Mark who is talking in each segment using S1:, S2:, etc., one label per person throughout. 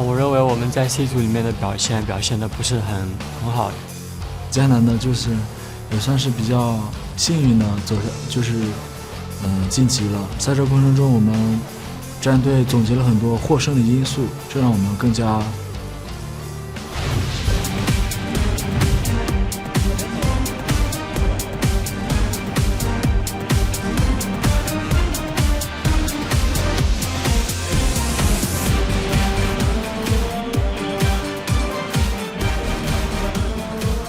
S1: 我认为我们在 C 组里面的表现得不是很好。
S2: 艰难的就是也算是比较幸运的晋级了。赛车过程中，我们战队总结了很多获胜的因素，这让我们更加。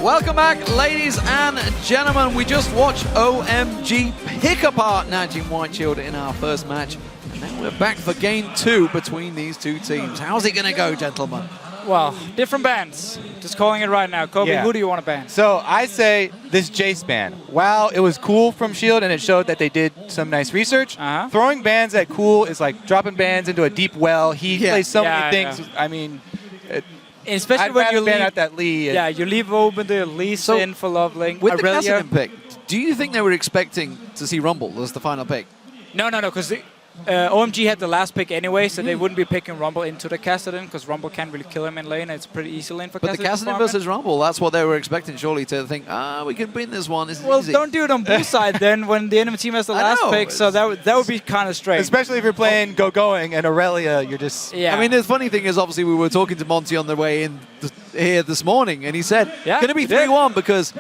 S3: Welcome back, ladies and gentlemen. We just watched OMG pick apart Najin Whiteshield in our first match. And now we're back for game 2 between these two teams. How's it going to go, gentlemen?
S4: Well, different bans. Just calling it right now. Kobe, who do you want to ban?
S5: So I say this Jace ban. Wow, it was cool from Shield and it showed that they did some nice research. Throwing bans at Cool is like dropping bans into a deep well. He plays so many things. I mean,
S4: especially
S5: I'd
S4: when you
S5: ban
S4: leave
S5: out that Lee.
S4: Yeah, you leave open the Lee Sin for LoveLing.
S3: With the Cassidy pick, do you think they were expecting to see Rumble as the final pick?
S4: No, because OMG had the last pick anyway, so they wouldn't be picking Rumble into the Cassidy because Rumble can't really kill him in lane. It's pretty easy lane for Cassidy.
S3: But the Cassidy versus Rumble, that's what they were expecting, surely, to think, we can win this one. This is
S4: well,
S3: easy.
S4: Don't do it on both sides then when the enemy team has the last pick, so that would be kind of strange.
S5: Especially if you're playing Ggoing and Aurelia, you're just...
S3: Yeah. I mean, the funny thing is, obviously, we were talking to Monty on the way in here this morning, and he said, going to be 3-1 because...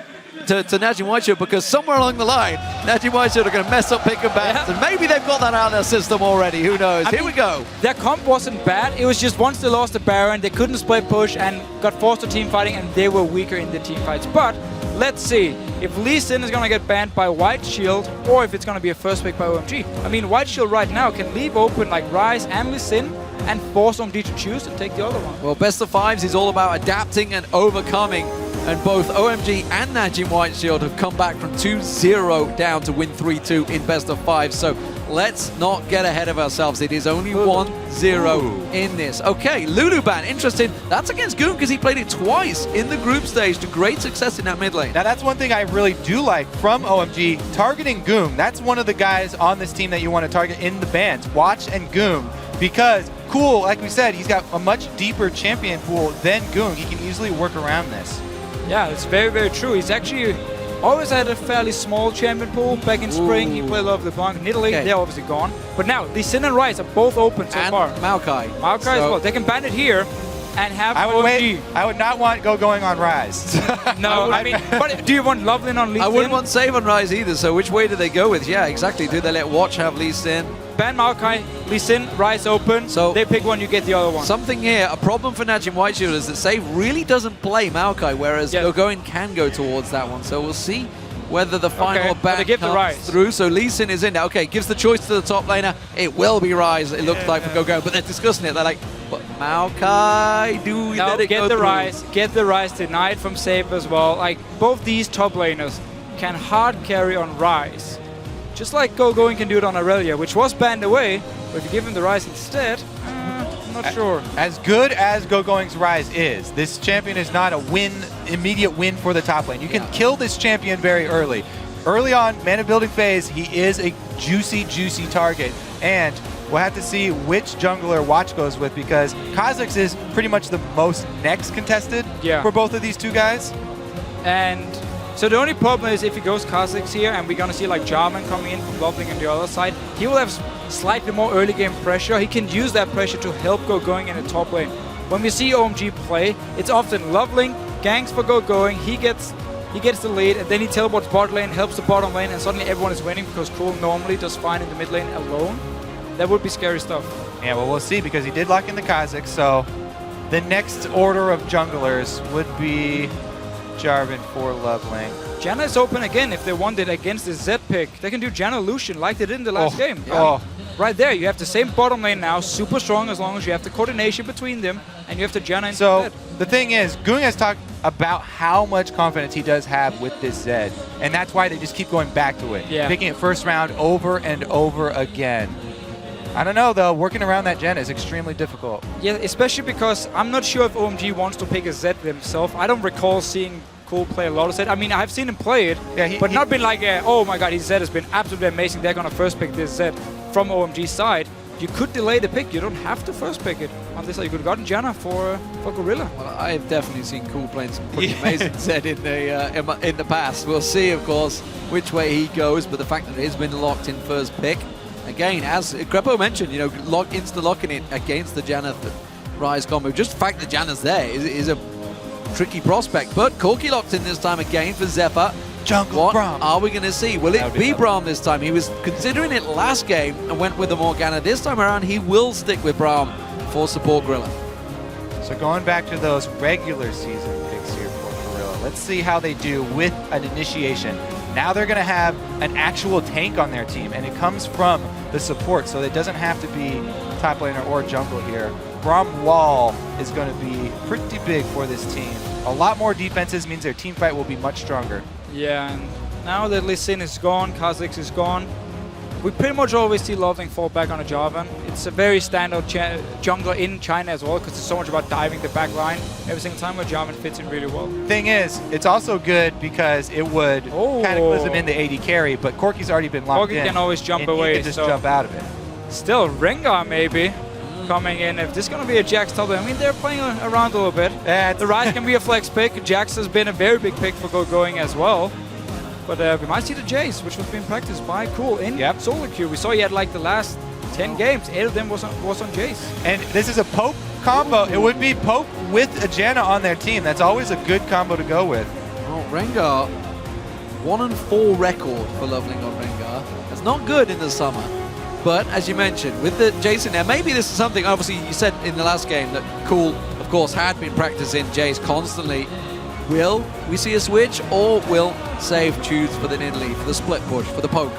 S3: To Najin Whiteshield, because somewhere along the line, Najin Whiteshield are going to mess up pick and bans, and maybe they've got that out of their system already. Who knows? Here we go.
S4: Their comp wasn't bad. It was just once they lost the Baron, they couldn't split push and got forced to team fighting, and they were weaker in the team fights. But let's see if Lee Sin is going to get banned by Whiteshield or if it's going to be a first pick by OMG. I mean, Whiteshield right now can leave open like Ryze and Lee Sin and force OMG to choose and take the other one.
S3: Well, best of fives is all about adapting and overcoming. And both OMG and Najin Whiteshield have come back from 2-0 down to win 3-2 in best of five. So let's not get ahead of ourselves. It is only 1-0 in this. Okay, Lulu ban, interesting. That's against Ggoong because he played it twice in the group stage to great success in that mid lane.
S5: Now that's one thing I really do like from OMG, targeting Ggoong. That's one of the guys on this team that you want to target in the bans. Watch and Ggoong, because Cool, like we said, he's got a much deeper champion pool than Ggoong. He can easily work around this.
S4: Yeah, it's very, very true. He's actually always had a fairly small champion pool. Back in spring, he played LoveLing. In Italy, they're obviously gone. But now, Lee Sin and Ryze are both open so far.
S3: Maokai.
S4: Maokai as well. They can ban it here and have OMG.
S5: I would not want Ggoing on Ryze.
S4: No, I mean, but do you want LoveLing on Lee Sin?
S3: I wouldn't want Save on Ryze either, so which way do they go with? Yeah, exactly. Do they let Watch have Lee Sin?
S4: Ban Maokai, Lee Sin, Ryze open. So they pick one, you get the other one.
S3: Something here, a problem for Najin Whiteshield is that Save really doesn't play Maokai, whereas Ggoing can go towards that one. So we'll see whether the final ban comes through. So Lee Sin is in now. Okay, gives the choice to the top laner. It will be Ryze, it looks like, for Ggoing, but they're discussing it. They're like, but Maokai, do we let it go through?
S4: Get the Ryze denied from Save as well. Like, both these top laners can hard carry on Ryze. Just like Ggoing can do it on Aurelia, which was banned away, but if you give him the Ryze instead, I'm not sure.
S5: As good as Ggoing's Ryze is, this champion is not a immediate win for the top lane. You can kill this champion very early. Early on, mana building phase, he is a juicy target. And we'll have to see which jungler Watch goes with, because Kha'Zix is pretty much the most next contested for both of these two guys.
S4: And so the only problem is if he goes Kha'Zix here, and we're going to see like Jae-min coming in from LoveLing on the other side, he will have slightly more early game pressure. He can use that pressure to help Ggoing in the top lane. When we see OMG play, it's often LoveLing, ganks for Ggoing, he gets the lead, and then he teleports bot lane, helps the bottom lane, and suddenly everyone is winning because Cool normally does fine in the mid lane alone. That would be scary stuff. Yeah,
S5: well, we'll see, because he did lock in the Kha'Zix, so the next order of junglers would be Jarvan for LoveLing.
S4: Janna is open again if they want it against the Z pick. They can do Janna Lucian like they did in the last game. Right there, you have the same bottom lane now, super strong as long as you have the coordination between them, and you have the Janna into
S5: So
S4: Zed.
S5: the thing is, Ggoong has talked about how much confidence he does have with this Zed, and that's why they just keep going back to it, picking it first round over and over again. I don't know, though. Working around that Janna is extremely difficult.
S4: Yeah, especially because I'm not sure if OMG wants to pick a Zed themselves. I don't recall seeing Cool play a lot of Zed. I mean, I've seen him play it, but not been like, oh my god, his Zed has been absolutely amazing. They're going to first pick this Zed from OMG's side. you could delay the pick. You don't have to first pick it on this side. You could have gotten Janna for Gorilla.
S3: Well, I've definitely seen Cool playing some pretty amazing Zed in the past. We'll see, of course, which way he goes, but the fact that it has been locked in first pick, again, as Grepo mentioned, you know, insta-locking it against the Janna Rise combo. Just the fact that Janna's there is a tricky prospect, but Corki locked in this time again for Zefa.
S5: Jungle
S3: What
S5: Braum.
S3: are we going to see? Will it be Braum this time? He was considering it last game and went with the Morgana. This time around, he will stick with Braum for support Gorilla.
S5: So going back to those regular season picks here for Gorilla, let's see how they do with an initiation. Now they're going to have an actual tank on their team, and it comes from the support, so it doesn't have to be top laner or jungle here. Braum wall is going to be pretty big for this team. A lot more defenses means their team fight will be much stronger.
S4: Yeah, and now that Lee Sin is gone, Kha'Zix is gone, we pretty much always see LoveLing fall back on a JiaJun. It's a very standard jungler in China as well, because it's so much about diving the back line every single time, where JiaJun fits in really well.
S5: Thing is, it's also good because it would cataclysm in the AD carry, but Corki's already been locked in.
S4: Corki can always jump
S5: and
S4: away.
S5: He can just jump out of it.
S4: Still, Rengar maybe coming in. If this is going to be a Jax top lane, I mean, they're playing around a little bit. The Ryze can be a flex pick. Jax has been a very big pick for Gogoing as well. But we might see the Jace, which was being practiced by Cool in solo queue. We saw he had like the last 10 games, 8 of them was on Jace. And
S5: this is a poke combo. It would be poke with a Janna on their team. That's always a good combo to go with.
S3: Well, Rengar, 1-4 record for LoveLing on Rengar. That's not good in the summer. But as you mentioned, with the Jason there, maybe this is something, obviously you said in the last game that Cool, of course, had been practicing Jace constantly. Will we see a switch, or will Save choose for the Nidalee, for the split push, for the poke?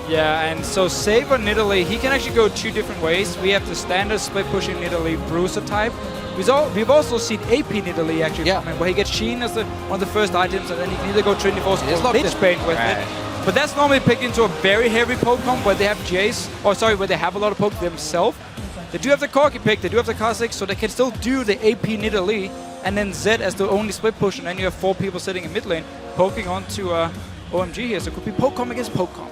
S4: Yeah, and so Save on Nidalee, he can actually go 2 different ways. We have the standard split pushing Nidalee Bruiser type. We've also seen AP Nidalee actually coming, where he gets Sheen as one of the first items, and then he can either go Trinity Force or Lich Bane with it. But that's normally picked into a very heavy poke comp where they have Jace, where they have a lot of poke themselves. They do have the Corki pick, they do have the Kha'Zix, so they can still do the AP Nidalee, and then Zed as the only split push, and then you have 4 people sitting in mid lane poking onto OMG here. So it could be poke comp against poke comp.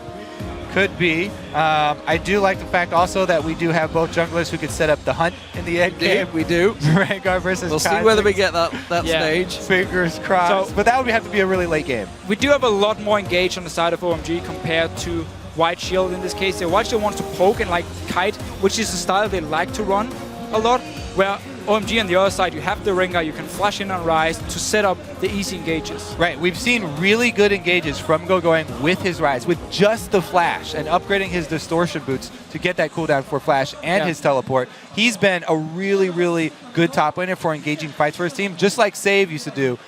S5: Could be. I do like the fact also that we do have both junglers who could set up the hunt in the end game.
S3: We do.
S5: Rengar versus
S3: We'll
S5: Kha'Zix.
S3: see whether we get that stage.
S5: Fingers crossed.
S4: So,
S5: but that would have to be a really late game.
S4: We do have a lot more engaged on the side of OMG compared to White Shield in this case. White Shield wants to poke and like kite, which is the style they like to run a lot, where OMG on the other side, you have the Rengar, you can flash in on Ryze to set up the easy engages.
S5: Right, we've seen really good engages from Gogoing with his Ryze, with just the flash and upgrading his distortion boots to get that cooldown for flash and his teleport. He's been a really, really good top laner for engaging fights for his team, just like Save used to do.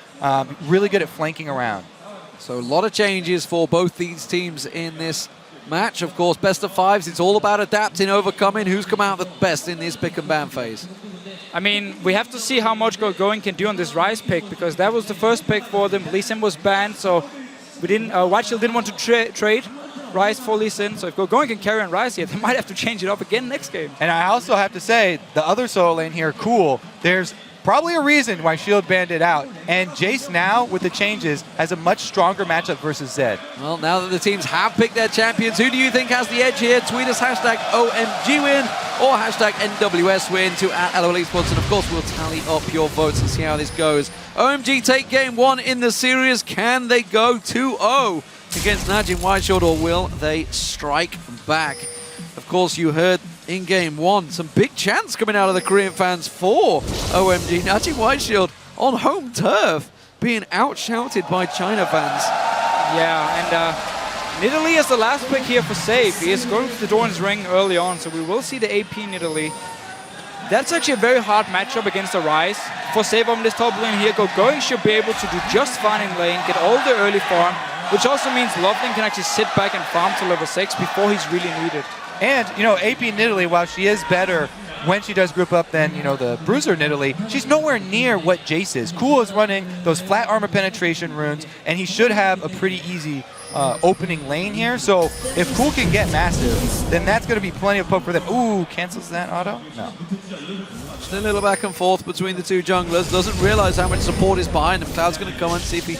S5: Really good at flanking around.
S3: So a lot of changes for both these teams in this match. Of course, best of 5s, it's all about adapting, overcoming. Who's come out the best in this pick and ban phase?
S4: I mean, we have to see how much Gogoing can do on this Ryze pick, because that was the first pick for them. Lee Sin was banned, so we didn't. White Shield didn't want to trade Ryze for Lee Sin. So if Gogoing can carry on Ryze here, they might have to change it up again next game.
S5: And I also have to say, the other solo lane here, Cool, there's probably a reason why Shield banned it out. And Jace now, with the changes, has a much stronger matchup versus Zed.
S3: Well, now that the teams have picked their champions, who do you think has the edge here? Tweet us hashtag OMG win or hashtag NWS win to @LOL Esports. And of course, we'll tally up your votes and see how this goes. OMG take game 1 in the series. Can they go 2-0 against Najin Whiteshield, or will they strike back? Of course, you heard in game 1 some big chants coming out of the Korean fans for OMG. Najin Whiteshield on home turf being outshouted by China fans.
S4: Yeah, and Nidalee is the last pick here for Save. He is going for the Doran's Ring early on, so we will see the AP Nidalee. That's actually a very hard matchup against the Ryze. For Save on this top lane here, Gogoing should be able to do just fine in lane, get all the early farm, which also means LoveLing can actually sit back and farm to level 6 before he's really needed.
S5: And, you know, AP Nidalee, while she is better when she does group up than, you know, the Bruiser Nidalee, she's nowhere near what Jace is. Cool is running those flat armor penetration runes, and he should have a pretty easy opening lane here. So if Cool can get massive, then that's going to be plenty of poke for them. Ooh, cancels that auto? No.
S3: Just a little back and forth between the two junglers. Doesn't realize how much support is behind him. Cloud's going to come and see if he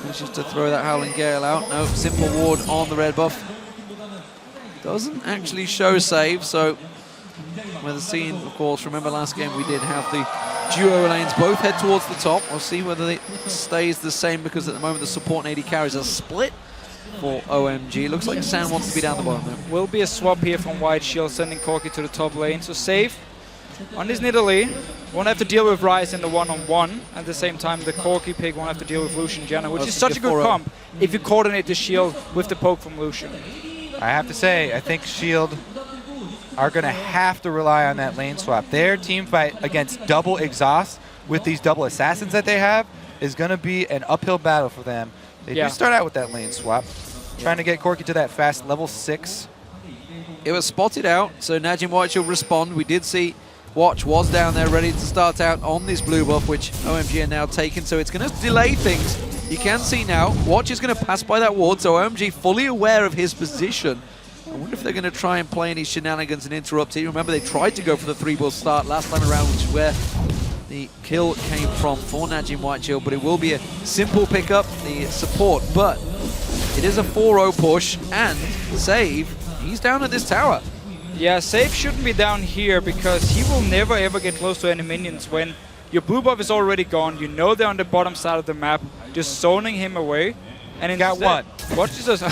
S3: manages to throw that Howling Gale out. No, simple ward on the red buff. Doesn't actually show save, so with the scene, of course, remember last game we did have the duo lanes both head towards the top. We'll see whether it stays the same, because at the moment the support and AD carries are split for OMG. Looks like San wants to be down the bottom there.
S4: Will be a swap here from White Shield, sending Corki to the top lane. So safe on this Nidalee. Won't have to deal with Ryze in the one-on-one. At the same time, the Corki pick won't have to deal with Lucian Janna, which is such a good comp if you coordinate the shield with the poke from Lucian.
S5: I have to say, I think Shield are going to have to rely on that lane swap. Their team fight against double exhaust with these double assassins that they have is going to be an uphill battle for them. They do start out with that lane swap, trying to get Corki to that fast level 6.
S3: It was spotted out, so Najim Watch will respond. We did see Watch was down there ready to start out on this blue buff, which OMG are now taking, so it's going to delay things. You can see now, Watch is going to pass by that ward, so OMG fully aware of his position. I wonder if they're going to try and play any shenanigans and interrupt it. Remember, they tried to go for the 3-bull start last time around, which is where the kill came from for Najim Whiteshield, but it will be a simple pickup, the support. But it is a 4-0 push, and Save, he's down at this tower.
S4: Yeah, Save shouldn't be down here, because he will never ever get close to any minions when your blue buff is already gone. You know they're on the bottom side of the map, just zoning him away. And
S5: got one.
S4: Watch this.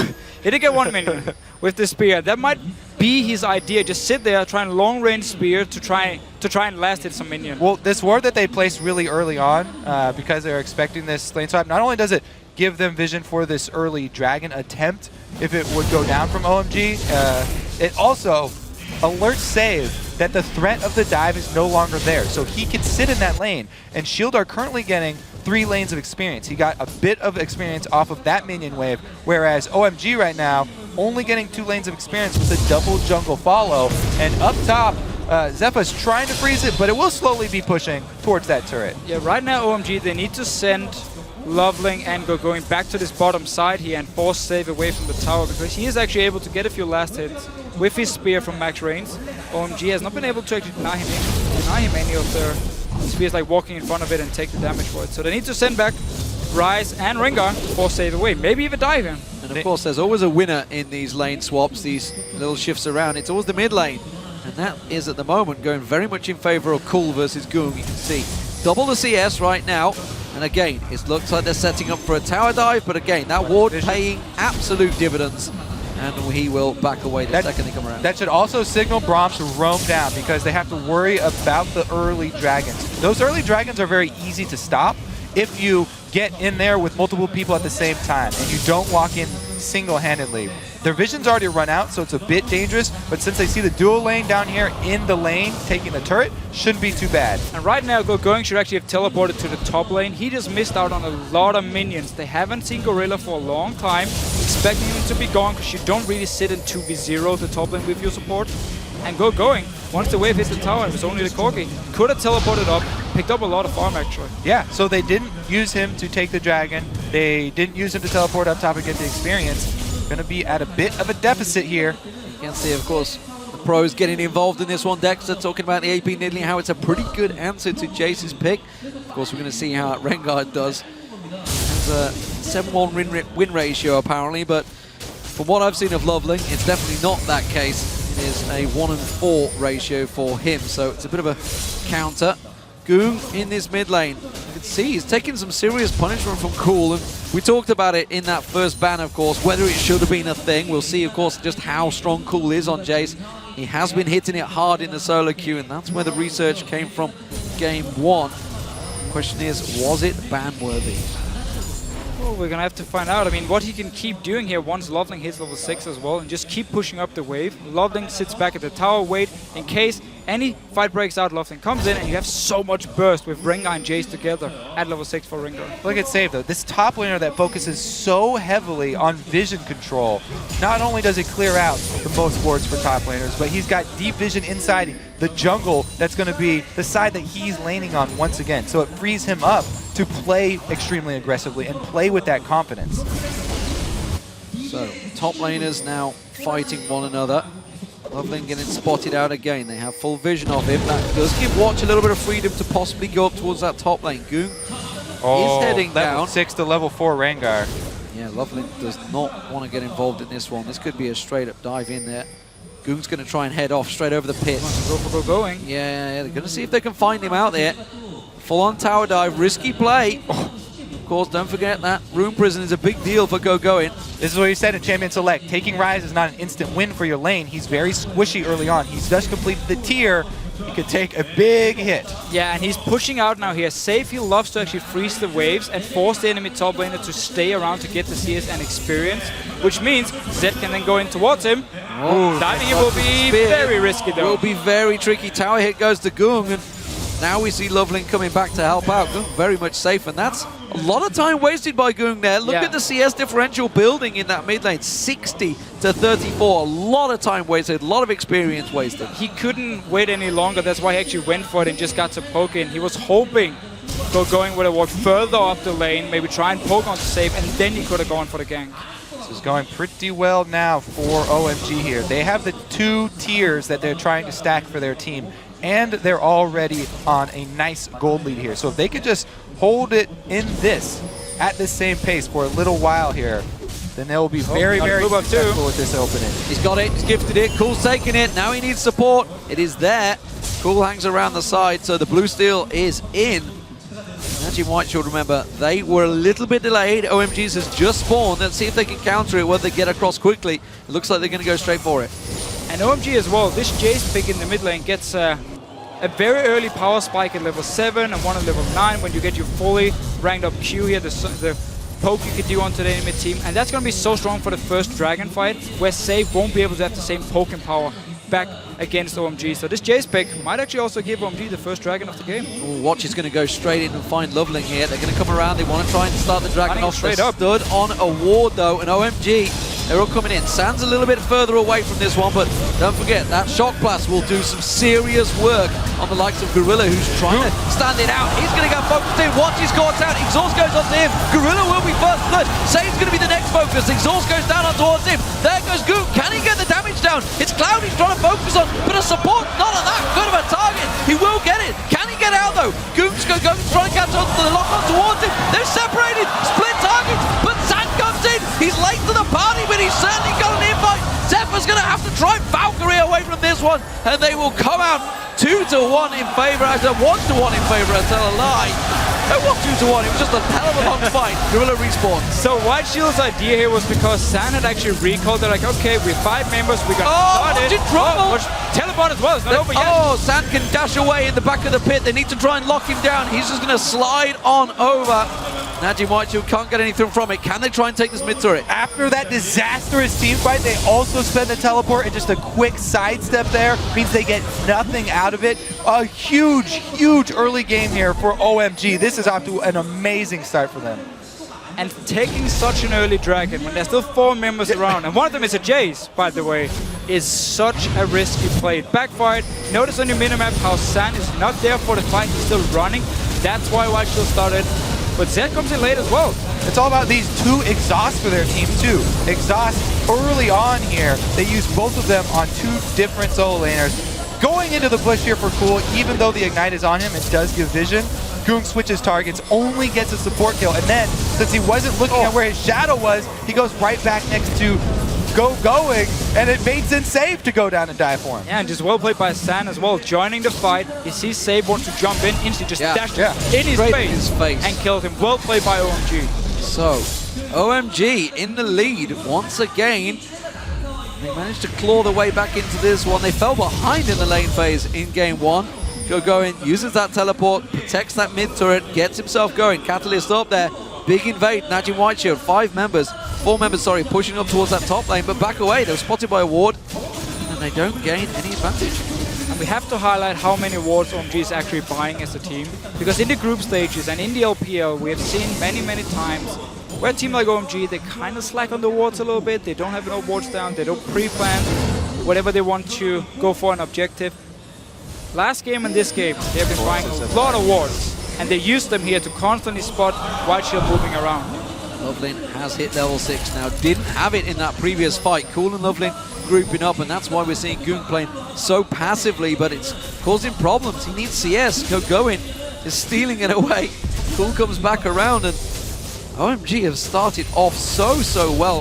S4: He did get one minion with the spear. That might be his idea. Just sit there, try and long range spear to try and last hit some minion.
S5: Well, this ward that they placed really early on, because they're expecting this lane swap, not only does it give them vision for this early dragon attempt, if it would go down from OMG, it also alerts Save that the threat of the dive is no longer there. So he can sit in that lane, and Shield are currently getting 3 lanes of experience. He got a bit of experience off of that minion wave, whereas OMG right now only getting 2 lanes of experience with a double jungle follow. And up top, Zefa's trying to freeze it, but it will slowly be pushing towards that turret.
S4: Yeah, right now OMG, they need to send LoveLing and Ggoong back to this bottom side here and force Save away from the tower, because he is actually able to get a few last hits with his spear from max range. OMG has not been able to actually deny him any of their spears, like walking in front of it and take the damage for it. So they need to send back Ryze and Rengar to force Save away, maybe even dive him.
S3: And of course, there's always a winner in these lane swaps, these little shifts around. It's always the mid lane. And that is, at the moment, going very much in favor of Cool versus Ggoong. You can see double the CS right now. And again, it looks like they're setting up for a tower dive, but again, that ward paying absolute dividends. And he will back away the second they come around.
S5: That should also signal Braum to roam down, because they have to worry about the early dragons. Those early dragons are very easy to stop if you get in there with multiple people at the same time and you don't walk in single-handedly. Their vision's already run out, so it's a bit dangerous, but since they see the dual lane down here in the lane taking the turret, shouldn't be too bad.
S4: And right now, Ggoong should actually have teleported to the top lane. He just missed out on a lot of minions. They haven't seen Gorilla for a long time, expecting him to be gone, because you don't really sit in 2v0 the top lane with your support. And Ggoong, once the wave hits the tower, it was only the Corki. Could have teleported up, picked up a lot of farm actually.
S5: Yeah, so they didn't use him to take the dragon. They didn't use him to teleport up top and get the experience. Going to be at a bit of a deficit here.
S3: You can see, of course, the pros getting involved in this one. Dexter talking about the AP Nidalee, how it's a pretty good answer to Jace's pick. Of course, we're going to see how Rengar does. Has a 7-1 win ratio, apparently, but from what I've seen of LoveLing, it's definitely not that case. It is a 1-4 ratio for him, so it's a bit of a counter. Ggoong in this mid lane. You can see he's taking some serious punishment from Cool, and we talked about it in that first ban, of course, whether it should have been a thing. We'll see, of course, just how strong Cool is on Jace. He has been hitting it hard in the solo queue, and that's where the research came from game 1. The question is, was it ban-worthy?
S4: Well, we're going to have to find out. I mean, what he can keep doing here once LoveLing hits level 6 as well, and just keep pushing up the wave. LoveLing sits back at the tower, wait in case any fight breaks out, LoveLing comes in, and you have so much burst with Rengar and Jace together at level 6 for Rengar.
S5: Look at Save though, this top laner that focuses so heavily on vision control. Not only does it clear out the most wards for top laners, but he's got deep vision inside the jungle that's going to be the side that he's laning on once again. So it frees him up to play extremely aggressively and play with that confidence.
S3: So, top laners now fighting one another. LoveLing getting spotted out again. They have full vision of him. That does give Watch a little bit of freedom to possibly go up towards that top lane. Ggoong is heading
S5: level
S3: down.
S5: 6 to level 4 Rengar.
S3: Yeah, LoveLing does not want to get involved in this one. This could be a straight up dive in there. Ggoong's going to try and head off straight over the pit.
S4: Go for Ggoong.
S3: Yeah, they're going to see if they can find him out there. Full-on tower dive, risky play. Of course, don't forget that room prison is a big deal for Ggoong.
S5: This is what he said in Champion Select. Taking Rise is not an instant win for your lane. He's very squishy early on. He's just completed the tier. He could take a big hit.
S4: Yeah, and he's pushing out now here. Safe, he loves to actually freeze the waves and force the enemy top laner to stay around to get the CS and experience, which means Zed can then go in towards him.
S3: Oh,
S4: Diving it will be very risky though.
S3: Will be very tricky. Tower hit goes to Ggoong, and now we see LoveLing coming back to help out. Ggoong very much safe, and that's a lot of time wasted by Ggoong there. Look at the CS differential building in that mid lane, 60 to 34. A lot of time wasted, a lot of experience wasted.
S4: He couldn't wait any longer. That's why he actually went for it and just got to poke in. He was hoping Ggoong would have walked further up the lane, maybe try and poke on to save, and then he could have gone for the gank.
S5: This is going pretty well now for OMG here. They have the 2 tiers that they're trying to stack for their team, and they're already on a nice gold lead here. So if they could just hold it in this at the same pace for a little while here, then they'll be very, very successful with this opening.
S3: He's got it, he's gifted it, Cool's taking it, now he needs support. It is there. Cool hangs around the side, so the blue steel is in. Najim White should remember, they were a little bit delayed. OMG's has just spawned. Let's see if they can counter it, whether they get across quickly. It looks like they're going to go straight for it.
S4: And OMG as well, this Jace pick in the mid lane gets a very early power spike at level 7 and one at level 9 when you get your fully ranked up Q here, the poke you can do onto the enemy team. And that's going to be so strong for the first dragon fight, where Save won't be able to have the same poking power back against OMG. So this Jace pick might actually also give OMG the first dragon of the game.
S3: Ooh, Watch is going to go straight in and find LoveLing here. They're going to come around. They want to try and start the dragon off.
S4: Straight up.
S3: Stood on a ward though, and OMG, they're all coming in. Sand's a little bit further away from this one, but don't forget that Shock Blast will do some serious work on the likes of Gorilla, who's trying to stand it out. He's going to get focused in. Watch is caught out. Exhaust goes onto him. Gorilla will be first blood. Save's going to be the next focus. Exhaust goes down on towards him. There goes Ggoong. Can he get the damage down? It's Cloud he's trying to focus on, but a support not on that good of a target. He will get it. Can he get out though? Ggoong's going to go try and catch on to the lock on towards him. They're separated. Split targets, but Sand comes in. He's late to the party, but he's certainly got an invite. Zefa's going to have to try Valkyrie away from this one, and they will come out 2-1 in favor. I said 1-1 in favor. I tell a lie. It was 2-1. It was just a hell of a long fight. Gorilla respawn.
S4: So White Shield's idea here was because San had actually recalled. They're like, okay, we're 5 members. We got started.
S3: In trouble.
S4: Teleport as well. It's not over yet.
S3: Oh, San can dash away in the back of the pit. They need to try and lock him down. He's just going to slide on over. Najim White Shield can't get anything from it. Can they try and take this mid turret?
S5: After that disastrous team fight, they also spend the teleport, and just a quick sidestep there means they get nothing out of it. A huge, huge early game here for OMG. This is off to an amazing start for them.
S4: And taking such an early dragon when there's still 4 members around, and one of them is a Jace, by the way, is such a risky play. It backfired. Notice on your minimap how San is not there for the fight. He's still running. That's why White Shield started. But Zed comes in late as well.
S5: It's all about these 2 exhausts for their team too. Exhaust early on here. They use both of them on 2 different solo laners. Going into the push here for Cool, even though the Ignite is on him, it does give vision. Ggoong switches targets, only gets a support kill, and then, since he wasn't looking at where his shadow was, he goes right back next to Gogoing, and it made sense Save to go down and die for him.
S4: Yeah, and just well played by San as well, joining the fight. He sees Save wants to jump in, instantly just dashed in his face and killed him. Well played by OMG.
S3: So, OMG in the lead once again. They managed to claw their way back into this one. They fell behind in the lane phase in game 1. Ggoong uses that teleport, protects that mid turret, gets himself going. Catalyst up there, big invade. Najim White Shield, 4 members, pushing up towards that top lane, but back away. They were spotted by a ward, and they don't gain any advantage.
S4: And we have to highlight how many wards OMG is actually buying as a team, because in the group stages and in the LPL, we have seen many, many times where a team like OMG, they kind of slack on the wards a little bit. They don't have enough wards down. They don't pre-plan whatever they want to go for an objective. Last game and this game, they have been buying a lot of wards, and they use them here to constantly spot White Shield moving around.
S3: LoveLing has hit level 6 now. Didn't have it in that previous fight. Cool and LoveLing grouping up, and that's why we're seeing Ggoong playing so passively, but it's causing problems. He needs CS. Ggoong is stealing it away. Cool comes back around, and OMG have started off so well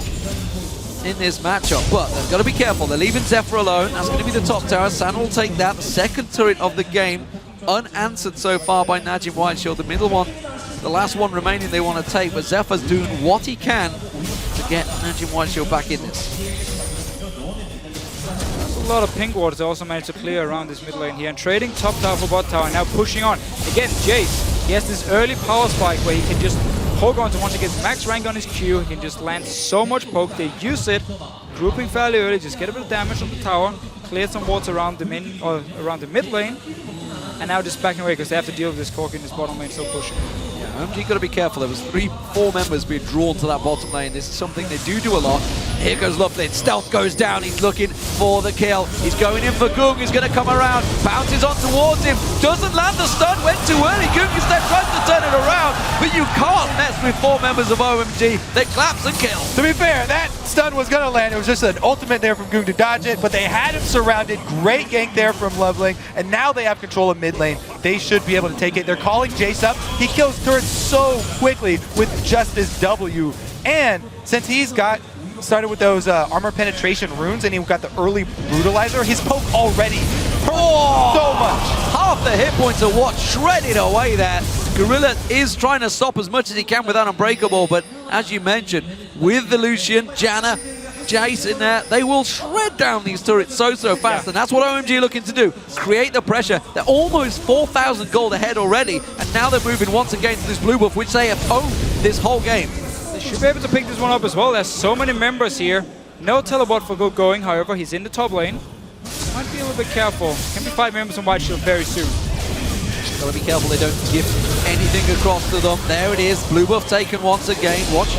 S3: in this matchup, but they've got to be careful. They're leaving Zefa alone. That's going to be the top tower. San will take that. The second turret of the game, unanswered so far by Najim Whiteshield. The middle one, the last one remaining they want to take, but Zefa's doing what he can to get Najim Whiteshield back in this.
S4: A lot of pink wards also managed to clear around this mid lane here and trading top tower for bot tower, now pushing on. Again, Jace, he has this early power spike where he can just hold on to once he gets max rank on his Q, he can just land so much poke. They use it, grouping fairly early, just get a bit of damage on the tower, clear some wards around the mid lane, and now just backing away because they have to deal with this Cork in this bottom lane still pushing.
S3: OMG got to be careful. There was 3-4 members being drawn to that bottom lane. This is something they do a lot. Here goes LoveLing. Stealth goes down. He's looking for the kill. He's going in for Ggoong. He's going to come around. Bounces on towards him. Doesn't land the stun. Went too early. Ggoong instead tries to turn it around. But you can't mess with 4 members of OMG. They collapse and kill.
S5: To be fair, that stun was going to land. It was just an ultimate there from Ggoong to dodge it, but they had him surrounded. Great gank there from LoveLing, and now they have control of mid lane. They should be able to take it. They're calling Jace up. He kills turrets so quickly with just his W. And since he's got started with those armor penetration runes and he got the early brutalizer, his poke already hurt so much.
S3: Half the hit points are what shredded away there. Gorilla is trying to stop as much as he can with that Unbreakable, but as you mentioned, with the Lucian, Janna, Jace in there, they will shred down these turrets so fast, and that's what OMG are looking to do. Create the pressure. They're almost 4,000 gold ahead already, and now they're moving once again to this blue buff, which they have owned this whole game.
S4: They should be able to pick this one up as well. There's so many members here. No teleport for Ggoong, however, he's in the top lane. Might be a little bit careful. Can be 5 members on Whiteshield very soon.
S3: Gotta be careful they don't give anything across to them. There it is, blue buff taken once again. Watch,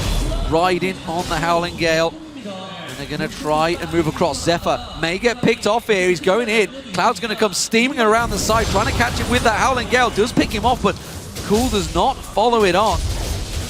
S3: riding on the Howling Gale. And they're going to try and move across. Zefa may get picked off here. He's going in. Cloud's going to come steaming around the side, trying to catch him with that Howling Gale. Does pick him off, but Cool does not follow it on.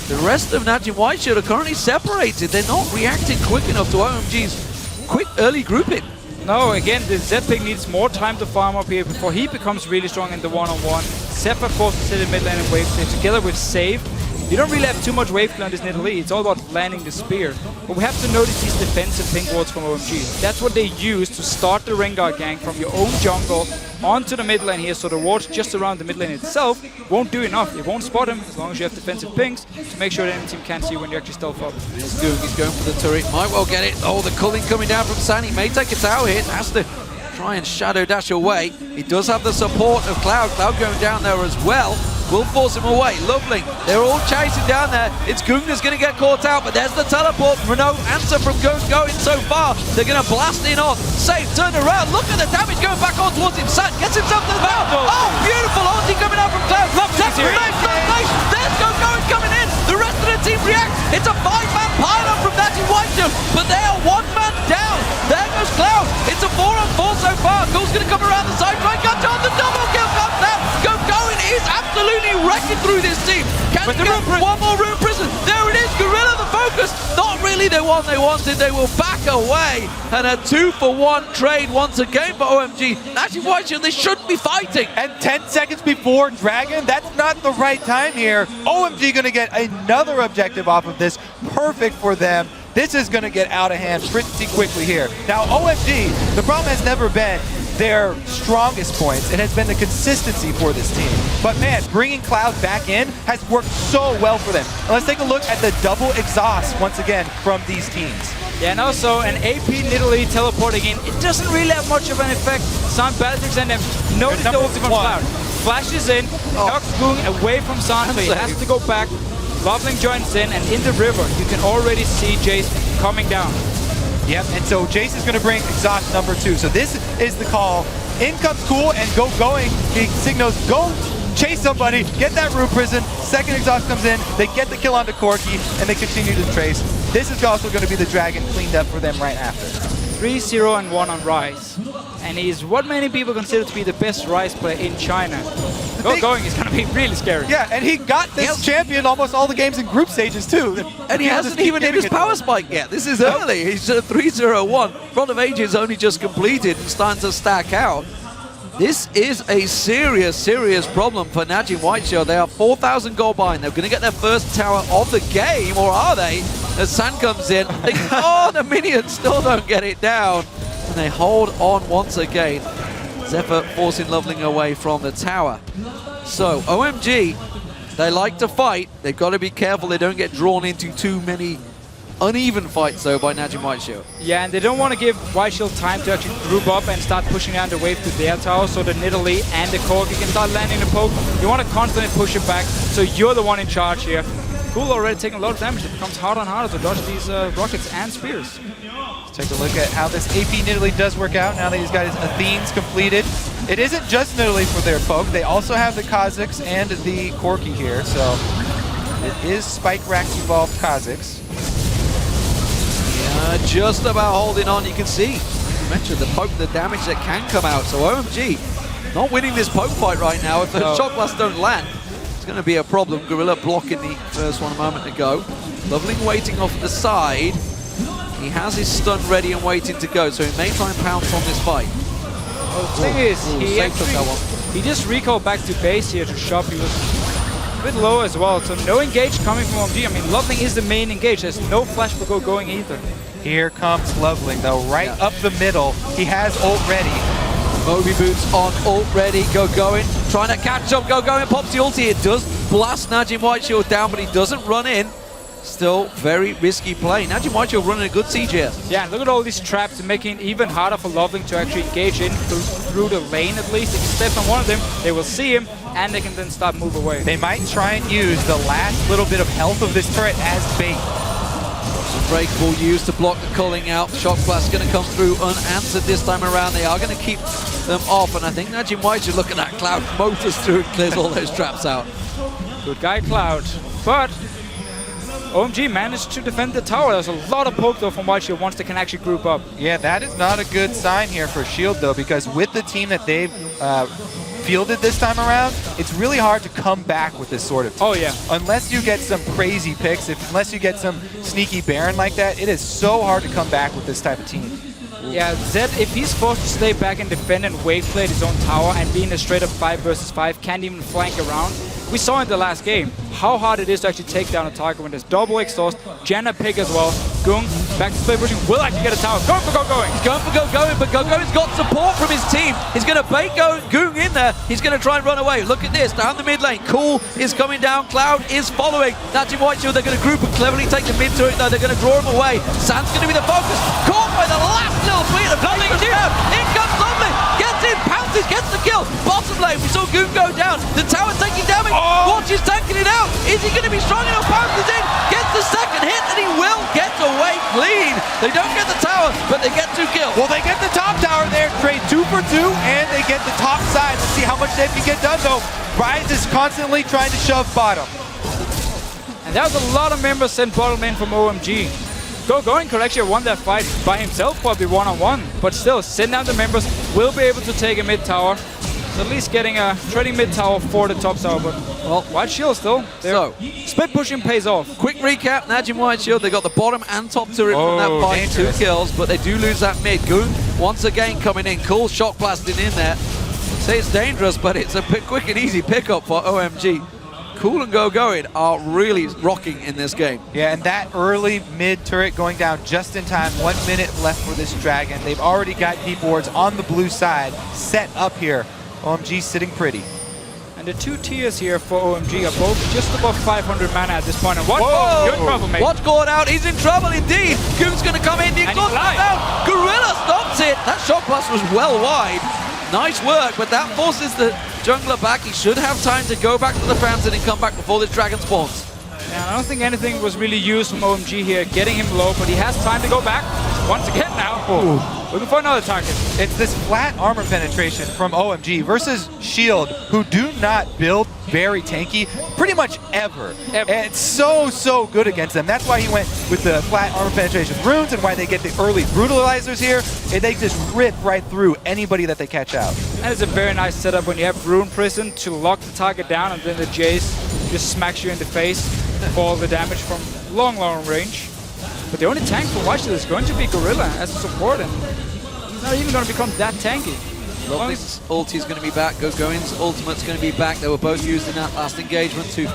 S3: The rest of Najim Whiteshield are currently separated. They're not reacting quick enough to OMG's quick early grouping.
S4: No, again, the Z-Pick needs more time to farm up here before he becomes really strong in the one-on-one. Zefa forced to sit in mid lane and wave clear together with Save. You don't really have too much wave clear on this Nidalee. It's all about landing the spear. But we have to notice these defensive pink wards from OMG. That's what they use to start the Rengar gank from your own jungle onto the mid lane here. So the wards just around the mid lane itself won't do enough. They won't spot him as long as you have defensive pings to make sure the enemy team can't see you when you actually stealth up.
S3: He's going for the turret. Might well get it. Oh, the culling coming down from San. He may take a tower hit. Has to try and shadow dash away. He does have the support of Cloud. Cloud going down there as well. Will force him away. LoveLing, they're all chasing down there. It's Ggoong that's going to get caught out, but there's the teleport. No answer from Ggoong going so far. They're going to blast in on. Safe, turn around. Look at the damage going back on towards him. San gets himself to the bow. Oh, beautiful ulti coming out from Cloud. There's Gogoing coming in. The rest of the team reacts. It's a 5-man pile-up from Najim Whiteshield, but they are 1 man down. There goes Cloud. It's a 4-on-4 so far. Ghoul's going to come around the side, try and catch on. The double kill comes out. Gogoing is absolutely wrecking through this team. Can they get one more Rune Prison? There it is, Gorilla the focus. Not really the one they wanted. They will back away. And a 2-for-1 trade once again for OMG. Najim Whiteshield, they shouldn't be fighting.
S5: And 10 seconds before Dragon, that's not the right time here. OMG gonna get another objective off of this. Perfect for them. This is gonna get out of hand pretty quickly here. Now OMG, the problem has never been their strongest points. It has been the consistency for this team. But man, bringing Cloud back in has worked so well for them. And let's take a look at the double exhaust once again from these teams.
S4: Yeah, and also an AP Nidalee teleporting in. It doesn't really have much of an effect. San Bellatrix and them notice the ulti from Cloud. Flashes in, knocks Ggoong away from San, so he has to go back. LoveLing joins in, and in the river, you can already see Jace coming down.
S5: Yep, and so Jace is going to bring exhaust number 2. So this is the call. In comes Cool and Gogoing. He signals, go chase somebody, get that Rune Prison. Second exhaust comes in, they get the kill onto Corki, and they continue to trace. This is also going to be the Dragon cleaned up for them right after.
S4: 3-0 and 1 on Rise. And he's what many people consider to be the best Rise player in China. Gogoing is going to be really scary.
S5: Yeah, and he got this champion almost all the games in group stages too.
S3: And he hasn't even hit his power spike yet. This is early. He's at 3-0-1. Front of Ages only just completed and starting to stack out. This is a serious problem for Najim Whiteshield. They are 4,000 gold behind. They're going to get their first tower of the game, or are they? As San comes in, oh, the minions still don't get it down. And they hold on once again. Zefa forcing LoveLing away from the tower. So, OMG, they like to fight. They've got to be careful they don't get drawn into too many uneven fights, though, by Najim Whiteshield.
S4: Yeah, and they don't want to give Whiteshield time to actually group up and start pushing down the wave to their tower, so the Nidalee and the Corki can start landing the poke. You want to constantly push it back, so you're the one in charge here. Cool already taking a lot of damage. It becomes harder and harder to dodge these rockets and spears.
S5: Let's take a look at how this AP Nidalee does work out now that he's got his Athenes completed. It isn't just Nidalee for their poke. They also have the Kazakhs and the Corki here, so it is Spike Rack evolved Kazakhs.
S3: Just about holding on. You can see, you mentioned the poke, the damage that can come out. So OMG not winning this poke fight right now. If the shock blasts don't land, it's going to be a problem. Gorilla blocking the first one a moment ago. LoveLing waiting off the side. He has his stun ready and waiting to go, so he may try and pounce on this fight.
S4: Well, the thing is, he just recalled back to base here to shop. He was a bit low as well, so no engage coming from OMG. I mean, LoveLing is the main engage. There's no flash for Ggoing either.
S5: Here comes LoveLing, though, right up the middle. He has ult ready.
S3: Moby Boots on ult ready. Ggoing trying to catch up. Ggoing pops the ulti. It does blast Najim Whiteshield down, but he doesn't run in. Still very risky play. Najim Whiteshield running a good siege here.
S4: Yeah, look at all these traps and making it even harder for LoveLing to actually engage in through the lane at least. If he steps on one of them, they will see him and they can then start move away.
S5: They might try and use the last little bit of health of this turret as bait.
S3: Breakable used to block the culling out. Shock blast going to come through unanswered this time around. They are going to keep them off, and I think Najim Whiteshield, look at that, Cloud motors through and clears all those traps out.
S4: Good guy, Cloud. But OMG managed to defend the tower. There's a lot of poke though from Whiteshield once they can actually group up.
S5: Yeah, that is not a good sign here for Shield though, because with the team that they've fielded this time around, it's really hard to come back with this sort of team.
S4: Oh yeah.
S5: Unless you get some crazy picks, unless you get some sneaky Baron like that, it is so hard to come back with this type of team.
S4: Yeah, Zed, if he's forced to stay back and defend and wave play his own tower and being a straight up 5 versus 5, can't even flank around. We saw in the last game how hard it is to actually take down a target when there's double exhaust, Jenna pick as well. Ggoong back to split pushing, will actually get a tower. Going for Ggoing.
S3: He's going for Ggoing, but Ggoing's got support from his team. He's going to bait Ggoong in there. He's going to try and run away. Look at this, down the mid lane. Cool is coming down, Cloud is following. Najim Whiteshield, they're going to group and cleverly take the mid to it though. They're going to draw him away. Sand's going to be the focus. Caught by the last little bit of LoveLing. In comes LoveLing. Gets in, pounces, gets the kill. Bottom lane, we saw Ggoong go down. The tower taking damage. Watch is tanking it out. Is he going to be strong enough? Pounces in, gets the second hit, and he will get away clean. They don't get the tower, but they get 2 kills.
S5: Well, they get the top tower there, trade 2 for 2, and they get the top side. Let's see how much they can get done, though. Rise is constantly trying to shove bottom.
S4: And that was a lot of members sent bottom lane from OMG. Ggoing could actually have won that fight by himself, probably one-on-one, but still, send down the members, will be able to take a mid tower. So at least getting a trading mid tower for the top tower, but well, Whiteshield still there. So split pushing pays off.
S3: Quick recap, Najim Whiteshield, they got the bottom and top turret from that fight, dangerous. 2 kills, but they do lose that mid. Ggoong once again coming in, cool shock blasting in there. Say it's dangerous, but it's a quick and easy pickup for OMG. Cool and Ggoing are really rocking in this game.
S5: Yeah, and that early mid turret going down just in time. 1 minute left for this dragon. They've already got deep wards on the blue side set up here. OMG sitting pretty.
S4: And the 2 tiers here for OMG are both just above 500 mana at this point. And what? Oh, good trouble, mate.
S3: What's going out? He's in trouble indeed. Ggoong's going to come in. The exhaust comes down. Gorilla stops it. That shock blast was well wide. Nice work, but that forces the jungler back. He should have time to go back to the fountain and come back before this dragon spawns.
S4: Yeah, I don't think anything was really used from OMG here, getting him low, but he has time to go back once again now. Looking for another target.
S5: It's this flat armor penetration from OMG versus Shield, who do not build very tanky pretty much ever. And it's so good against them. That's why he went with the flat armor penetration runes and why they get the early brutalizers here. And they just rip right through anybody that they catch out.
S4: And it's a very nice setup when you have Rune Prison to lock the target down, and then the Jace just smacks you in the face for all the damage from long range. But the only tank for Whiteshield is going to be Gorilla as a support, and he's not even going to become that tanky.
S3: LoveLing's ulti is going to be back. Gogoing's ultimate's going to be back. They were both used in that last engagement to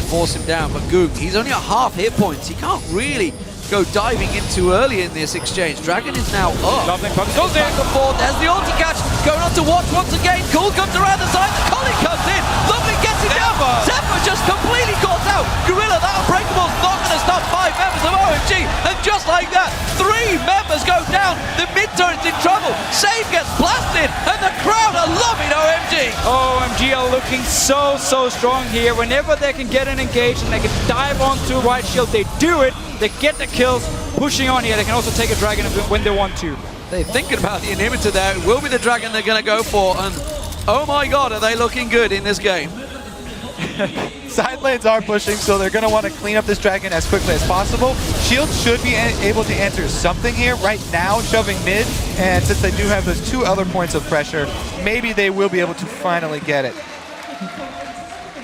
S3: force him down. But Ggoong, he's only at half hit points. He can't really go diving in too early in this exchange. Dragon is now up.
S4: LoveLing goes in.
S3: Back and forth. There's the ulti catch. Going on to watch once again. Cool comes around the side. The Collie comes in. LoveLing gets it down. Zefa just completely caught out. Gorilla, that Unbreakable's not going to stop 5 members of OMG. And just like that, 3 members go down. The mid-turn's in trouble. Save gets blasted. And the crowd are loving OMG.
S4: OMG are looking so strong here. Whenever they can get an engage and they can dive onto White Shield, they do it. They get the kills, pushing on here. They can also take a dragon when they want to.
S3: They're thinking about the inhibitor there. It will be the dragon they're going to go for. And oh my god, are they looking good in this game.
S5: Side lanes are pushing, so they're going to want to clean up this dragon as quickly as possible. Shield should be able to answer something here. Right now, shoving mid, and since they do have those 2 other points of pressure, maybe they will be able to finally get it.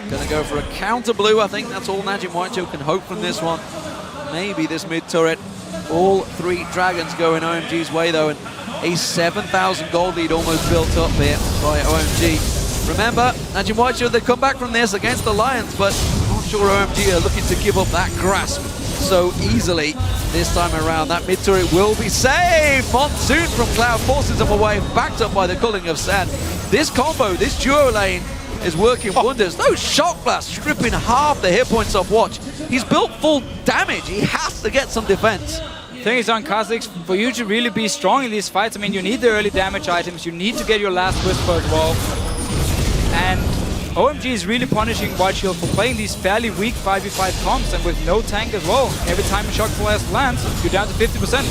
S3: Gonna go for a counter blue. I think that's all NWS can hope from this one. Maybe this mid turret. All 3 dragons go in OMG's way though, and a 7,000 gold lead almost built up here by OMG. Remember, NWS, they come back from this against the Lions, but I'm not sure OMG are looking to give up that grasp so easily this time around. That mid turret will be saved. Monsoon from Cloud forces him away, backed up by the culling of Sand. This combo, this duo lane, is working wonders. Those shock blasts stripping half the hit points off Watch. He's built full damage. He has to get some defense.
S4: Thing is on Kha'Zix, for you to really be strong in these fights, I mean, you need the early damage items. You need to get your last whisper as well. And OMG is really punishing White Shield for playing these fairly weak 5v5 comps, and with no tank as well. Every time a shock blast lands, you're down to 50%.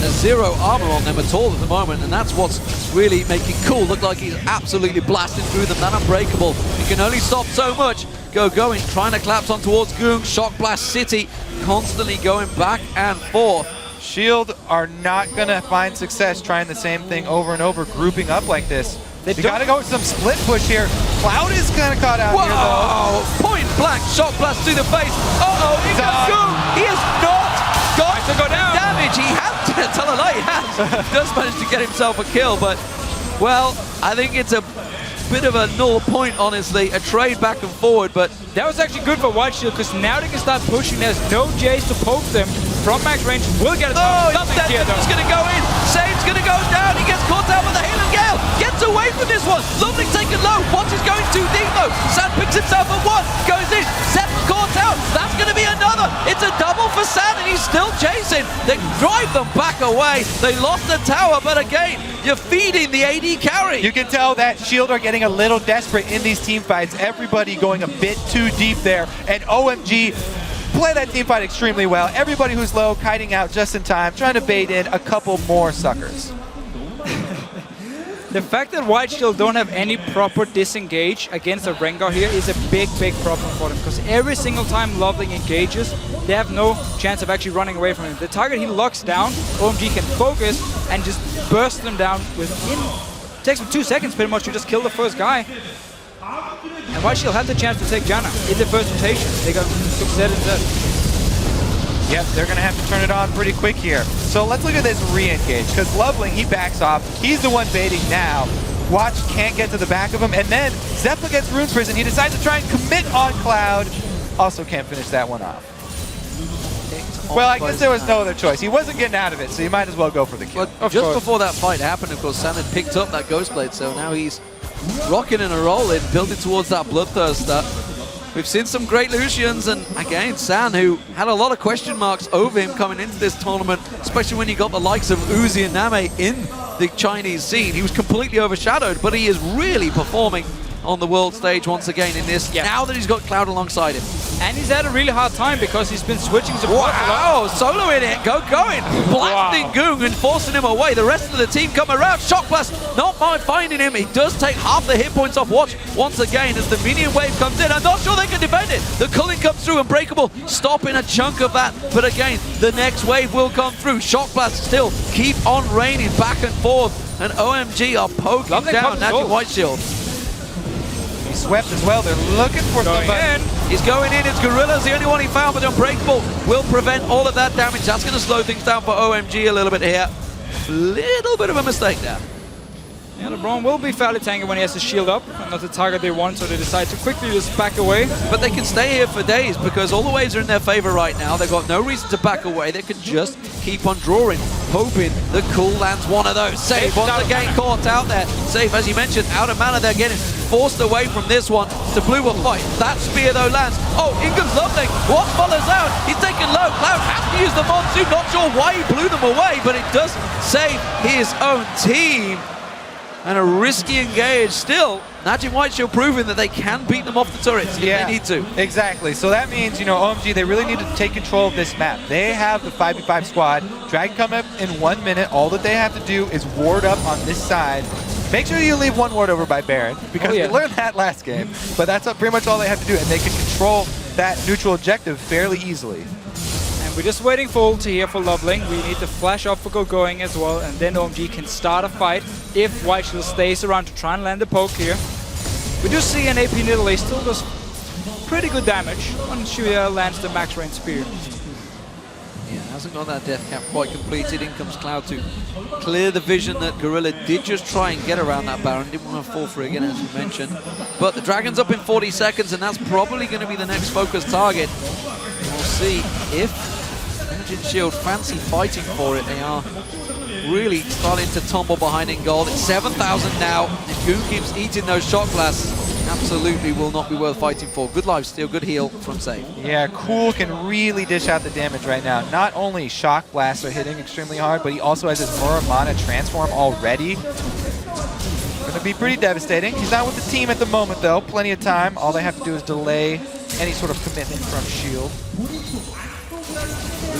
S3: There's 0 armor on them at all at the moment, and that's what's really making Cool look like he's absolutely blasting through them. That Unbreakable, he can only stop so much. Gogoing, trying to collapse on towards Ggoong. Shock Blast City, constantly going back and forth.
S5: Shield are not going to find success trying the same thing over and over, grouping up like this. They got to go with some split push here. Cloud is kind of caught out here, though.
S3: Point blank shock blast to the face. Uh-oh, he goes Ggoong. He has not got
S4: to go down.
S3: Damage. He has to tell a lie. He has. Does manage to get himself a kill, but, well, I think it's a bit of a null point, honestly. A trade back and forward, but
S4: that was actually good for White Shield because now they can start pushing. There's no Jays to poke them. From max range, will get it.
S3: Nothing here, though. He's going to go in. Save's going to go down. He gets caught out by the Hail and Gale. Gets away from this one. LoveLing taken low. Watch is going too deep, though. Sand picks himself at 1. Goes in. Zefa caught out. That's going to be another. It's a double for Sand, and he's still chasing. They drive them back away. They lost the tower, but again, you're feeding the AD carry.
S5: You can tell that Shield are getting a little desperate in these team fights. Everybody going a bit too deep there, and OMG play that team fight extremely well. Everybody who's low, kiting out just in time, trying to bait in a couple more suckers.
S4: The fact that White Shield don't have any proper disengage against a Rengar here is a big problem for them, because every single time LoveLing engages, they have no chance of actually running away from him. The target he locks down, OMG can focus and just burst them down within, it takes them 2 seconds pretty much to just kill the first guy. And White Shield had the chance to take Janna in the first rotation. They got took Zed instead.
S5: Yep, they're going to have to turn it on pretty quick here. So let's look at this re-engage, because LoveLing, he backs off. He's the one baiting now. Watch can't get to the back of him, and then Zefa gets Rune Prison. He decides to try and commit on Cloud. Also can't finish that one off. Well, I guess there was no other choice. He wasn't getting out of it, so you might as well go for the kill.
S3: Well, just before that fight happened, of course, Sand had picked up that Ghostblade, so now he's rocking and rolling, building towards that Bloodthirst. We've seen some great Lucians, and again, Sand, who had a lot of question marks over him coming into this tournament, especially when you got the likes of Uzi and Name in the Chinese scene. He was completely overshadowed, but he is really performing on the world stage once again in this, now that he's got Cloud alongside him.
S4: And he's had a really hard time because he's been switching support.
S3: Wow, solo in it, Gogoing, blasting Ggoong and forcing him away. The rest of the team come around. Shock Blast, not mind finding him. He does take half the hit points off Watch once again as the minion wave comes in. I'm not sure they can defend it. The culling comes through, Unbreakable stopping a chunk of that. But again, the next wave will come through. Shock Blast still keep on raining back and forth. And OMG are poking down Natural White Shield.
S5: Swept as well. They're looking for somebody.
S3: He's going in. It's Gorilla's the only one he found, but Unbreakable will prevent all of that damage. That's going to slow things down for OMG a little bit here. Little bit of a mistake there.
S4: Yeah, LeBron will be fairly tanky when he has his shield up, and not the target they want, so they decide to quickly just back away.
S3: But they can stay here for days because all the waves are in their favor right now. They've got no reason to back away. They can just keep on drawing, hoping that Cool lands one of those. Safe once again caught out there. Safe, as you mentioned, out of mana. They're getting forced away from this one. The blue will fight. That spear though lands. Oh, in comes LoveLing. What follows out? He's taken low. Cloud has to use the monsoon. Not sure why he blew them away, but it does save his own team. And a risky engage still. Najin Whiteshield proving that they can beat them off the turrets if they need to.
S5: Exactly. So that means, you know, OMG, they really need to take control of this map. They have the 5v5 squad. Dragon come up in 1 minute. All that they have to do is ward up on this side. Make sure you leave one ward over by Baron, because we learned that last game. But that's pretty much all they have to do, and they can control that neutral objective fairly easily.
S4: We're just waiting for ult here for LoveLing. We need to flash up for Ggoong as well, and then OMG can start a fight if Whiteshield stays around to try and land the poke here. We do see an AP Nidalee. He still does pretty good damage once she lands the max range spear.
S3: Yeah, hasn't got that death cap quite completed. In comes Cloud to clear the vision that Gorilla did just try and get around that Baron. Didn't want to fall for it again, as you mentioned. But the Dragon's up in 40 seconds, and that's probably going to be the next focus target. We'll see if Shield fancy fighting for it. They are really starting to tumble behind in gold. It's 7,000 now. If Ggoong keeps eating those shot blasts, absolutely will not be worth fighting for. Good lifesteal, good heal from Safe.
S5: Yeah, Cool can really dish out the damage right now. Not only shock blasts are hitting extremely hard, but he also has his Muramana transform already. Gonna be pretty devastating. He's not with the team at the moment though. Plenty of time. All they have to do is delay any sort of commitment from Shield.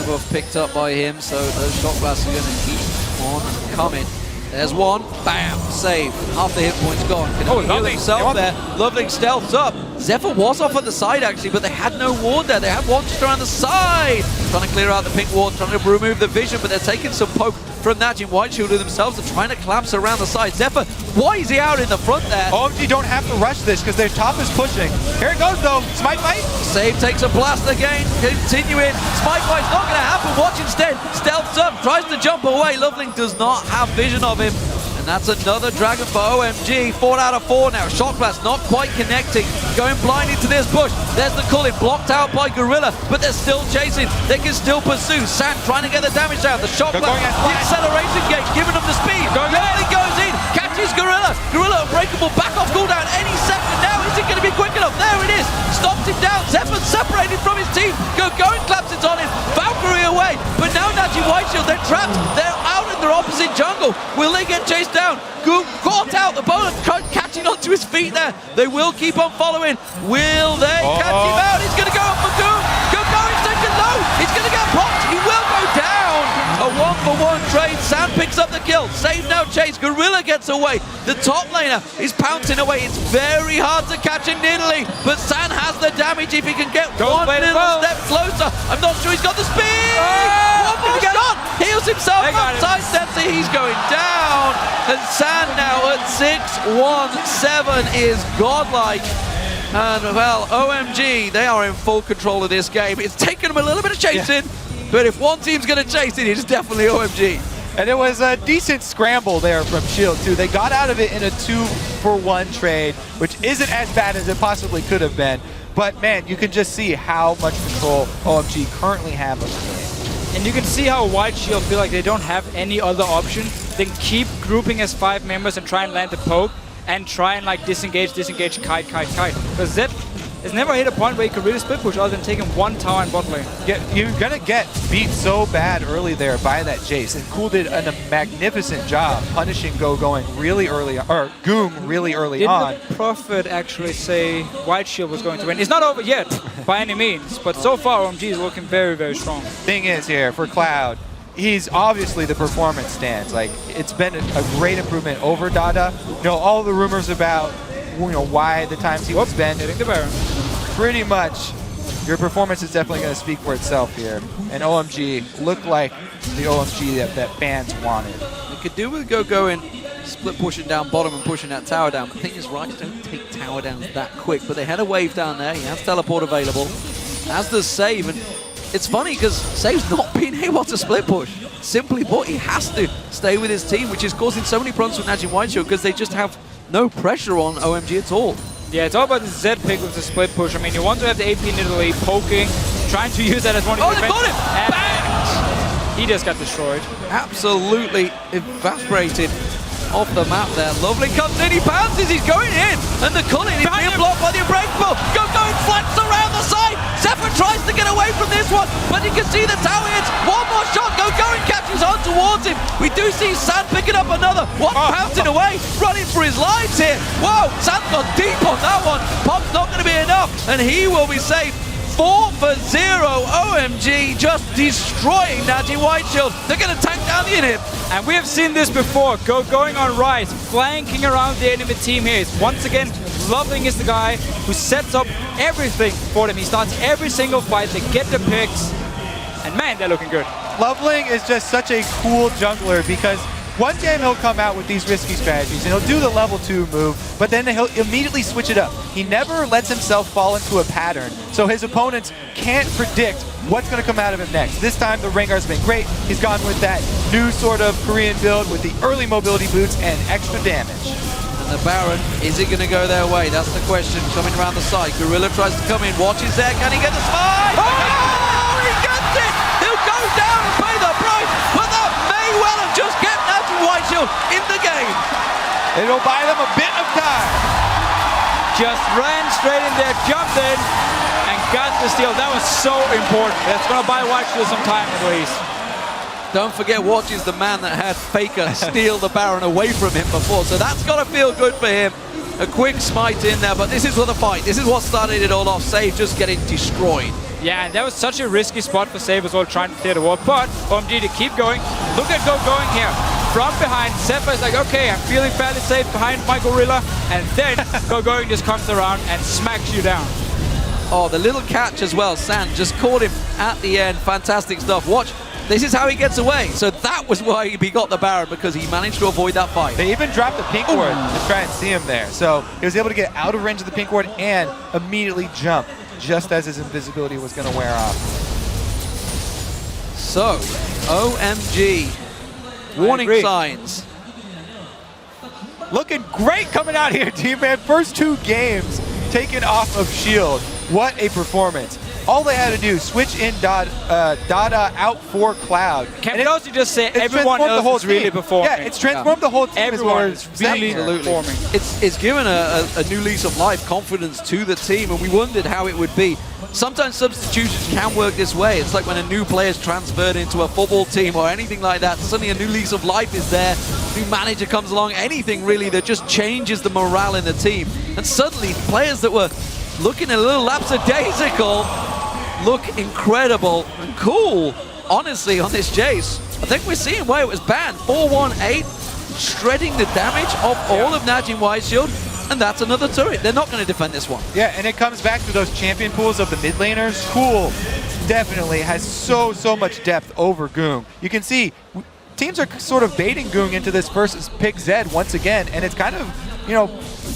S3: Buff picked up by him, so those shot blasts are going to keep on coming. There's one, bam, save. Half the hit points gone. Can he heal himself there? LoveLing stealths up. Zefa was off at the side actually, but they had no ward there. They had one just around the side. Trying to clear out the pink ward, trying to remove the vision, but they're taking some poke from Najin Whiteshield themselves. They're trying to collapse around the side. Zefa, why is he out in the front there?
S5: OMG don't have to rush this because their top is pushing. Here it goes though. Smite fight.
S3: Save takes a blast again. Continuing. Smite fight's not going to happen. Watch instead. Stealths up. Tries to jump away. LoveLing does not have vision of him. And that's another Dragon for OMG. 4 out of 4 now. Shock blast not quite connecting. Going blind into this bush. There's the call-in. Blocked out by Gorilla, but they're still chasing. They can still pursue. Sand trying to get the damage out. The shock blast. The acceleration gate giving them the speed. LoveLing goes in. Catches Gorilla. Gorilla unbreakable. Back off cooldown any second now. Is it going to be quick enough? There it is. Stops him down. Zefa separated from his team. Ggoong claps it on him. Valkyrie away. But now Najin Whiteshield, they're trapped. They're out in their opposite jungle. Will they get chased down? Ggoong caught out. The bowler catching onto his feet there. They will keep on following. Will they catch him out? He's going to go up for Ggoong. Ggoong's taken low. He's going to get popped. He will go down. A 1-for-1 trade. Sand picks up the kill. Save now chase. Gorilla gets away. The top laner is pouncing away. It's very hard to catch in Nidalee, but Sand has the damage if he can get one little step closer. I'm not sure he's got the speed. One more shot. Heals himself up. Side sensor. He's going down. And Sand now at 6-1-7 is godlike. And well, OMG, they are in full control of this game. It's taken them a little bit of chasing, but if one team's going to chase it, it's definitely OMG.
S5: And it was a decent scramble there from Shield too. They got out of it in a 2-for-1 trade, which isn't as bad as it possibly could have been. But man, you can just see how much control OMG currently have of the game.
S4: And you can see how Whiteshield feel like they don't have any other option than keep grouping as 5 members and try and land the poke and try and like disengage, kite. Because Zep has never hit a point where he could really split push other than taking one tower in bot lane.
S5: Yeah, you're gonna get beat so bad early there by that Jace, and Cool did a magnificent job punishing Ggoong really early, or Ggoong really early on.
S4: Did the Prophet actually say Whiteshield was going to win? It's not over yet, by any means, but so far OMG is looking very, very strong.
S5: Thing is here, for Cloud, he's obviously the performance stance. Like, it's been a great improvement over Dada. You know, all the rumors about, you know, why the times he was spent hitting the Baron. Pretty much, your performance is definitely going to speak for itself here. And OMG looked like the OMG that fans wanted.
S3: They could do with Ggoong split pushing down bottom and pushing that tower down. The thing is, Rice don't take tower downs that quick, but they had a wave down there. He has teleport available, as does Save. And it's funny because Save's not been able to split push. simply put, he has to stay with his team, which is causing so many problems with Najin Whiteshield because they just have no pressure on OMG at all.
S4: Yeah, it's all about the Z pick with the split push. I mean, you want to have the AP in Italy poking, trying to use that as one of
S3: Oh,
S4: the
S3: they got him!
S4: and
S3: Bang!
S4: he just got destroyed.
S3: Absolutely evaporated off the map there. LoveLing comes in, he bounces, he's going in, and the culling is being blocked by the Unbreakable. Ggoong flanks around the side. Zefa tries to get away from this one, but you can see the tower hits. One more shot, Ggoong catches on towards him. We do see Sand picking up another. One pouncing away, running for his lives here. Whoa, Sand got deep on that one. Pop's not going to be enough, and he will be safe. 4-0 OMG, just destroying Najin Whiteshield. They're going to tank down the inhib.
S4: And we have seen this before. Going on Rise, flanking around the enemy team here. Once again, LoveLing is the guy who sets up everything for them. He starts every single fight. They get the picks. And man, they're looking good.
S5: LoveLing is just such a cool jungler because one game he'll come out with these risky strategies and he'll do the level 2 move, but then he'll immediately switch it up. He never lets himself fall into a pattern, so his opponents can't predict what's going to come out of him next. This time the Rengar's been great. He's gone with that new sort of Korean build with the early mobility boots and extra damage.
S3: And the Baron, is it going to go their way? That's the question. Coming around the side, Gorilla tries to come in, watches there, can he get the spy? Oh, he gets it! He'll go down and pay the price, but that may well have just kept Najin Whiteshield in the game.
S5: It'll buy them a bit of time.
S4: Just ran straight in there, jumped in, and got the steal. That was so important. That's going to buy Whiteshield some time at least.
S3: Don't forget, Watch is the man that had FLICKR steal the Baron away from him before, so that's got to feel good for him. A quick smite in there, but this is what the fight. This is what started it all off. Save just getting destroyed.
S4: Yeah, and that was such a risky spot for Save as well, trying to clear the wall. But OMG to keep going. Look at Gogoing here. From behind, Zefa is like, okay, I'm feeling fairly safe behind my Gorilla. And then Gogoing just comes around and smacks you down.
S3: Oh, the little catch as well. Sand just caught him at the end. Fantastic stuff. Watch. This is how he gets away. So that was why he got the Baron, because he managed to avoid that fight.
S5: They even dropped the pink ward to try and see him there. So he was able to get out of range of the pink ward and immediately jump just as his invisibility was going to wear off.
S3: So, OMG. Warning signs.
S5: Looking great coming out here, team man. First 2 games taken off of Shield. What a performance. All they had to do, switch in Dada out for Cloud.
S4: Can we also just say everyone else is really performing?
S5: Yeah, it's transformed the whole team.
S4: Everyone is really performing.
S3: It's given a new lease of life, confidence to the team, and we wondered how it would be. Sometimes substitutions can work this way. It's like when a new player is transferred into a football team or anything like that. Suddenly a new lease of life is there. New manager comes along, anything really that just changes the morale in the team. And suddenly players that were looking a little lapsadaisical look incredible and cool, honestly, on this Jace. I think we're seeing why it was banned. 4-1-8, shredding the damage of all of Najin Whiteshield, and that's another turret. They're not going to defend this one.
S5: Yeah, and it comes back to those champion pools of the mid laners. Cool definitely has so much depth over Ggoong. You can see teams are sort of baiting Ggoong into this versus pick Zed once again, and it's kind of, you know,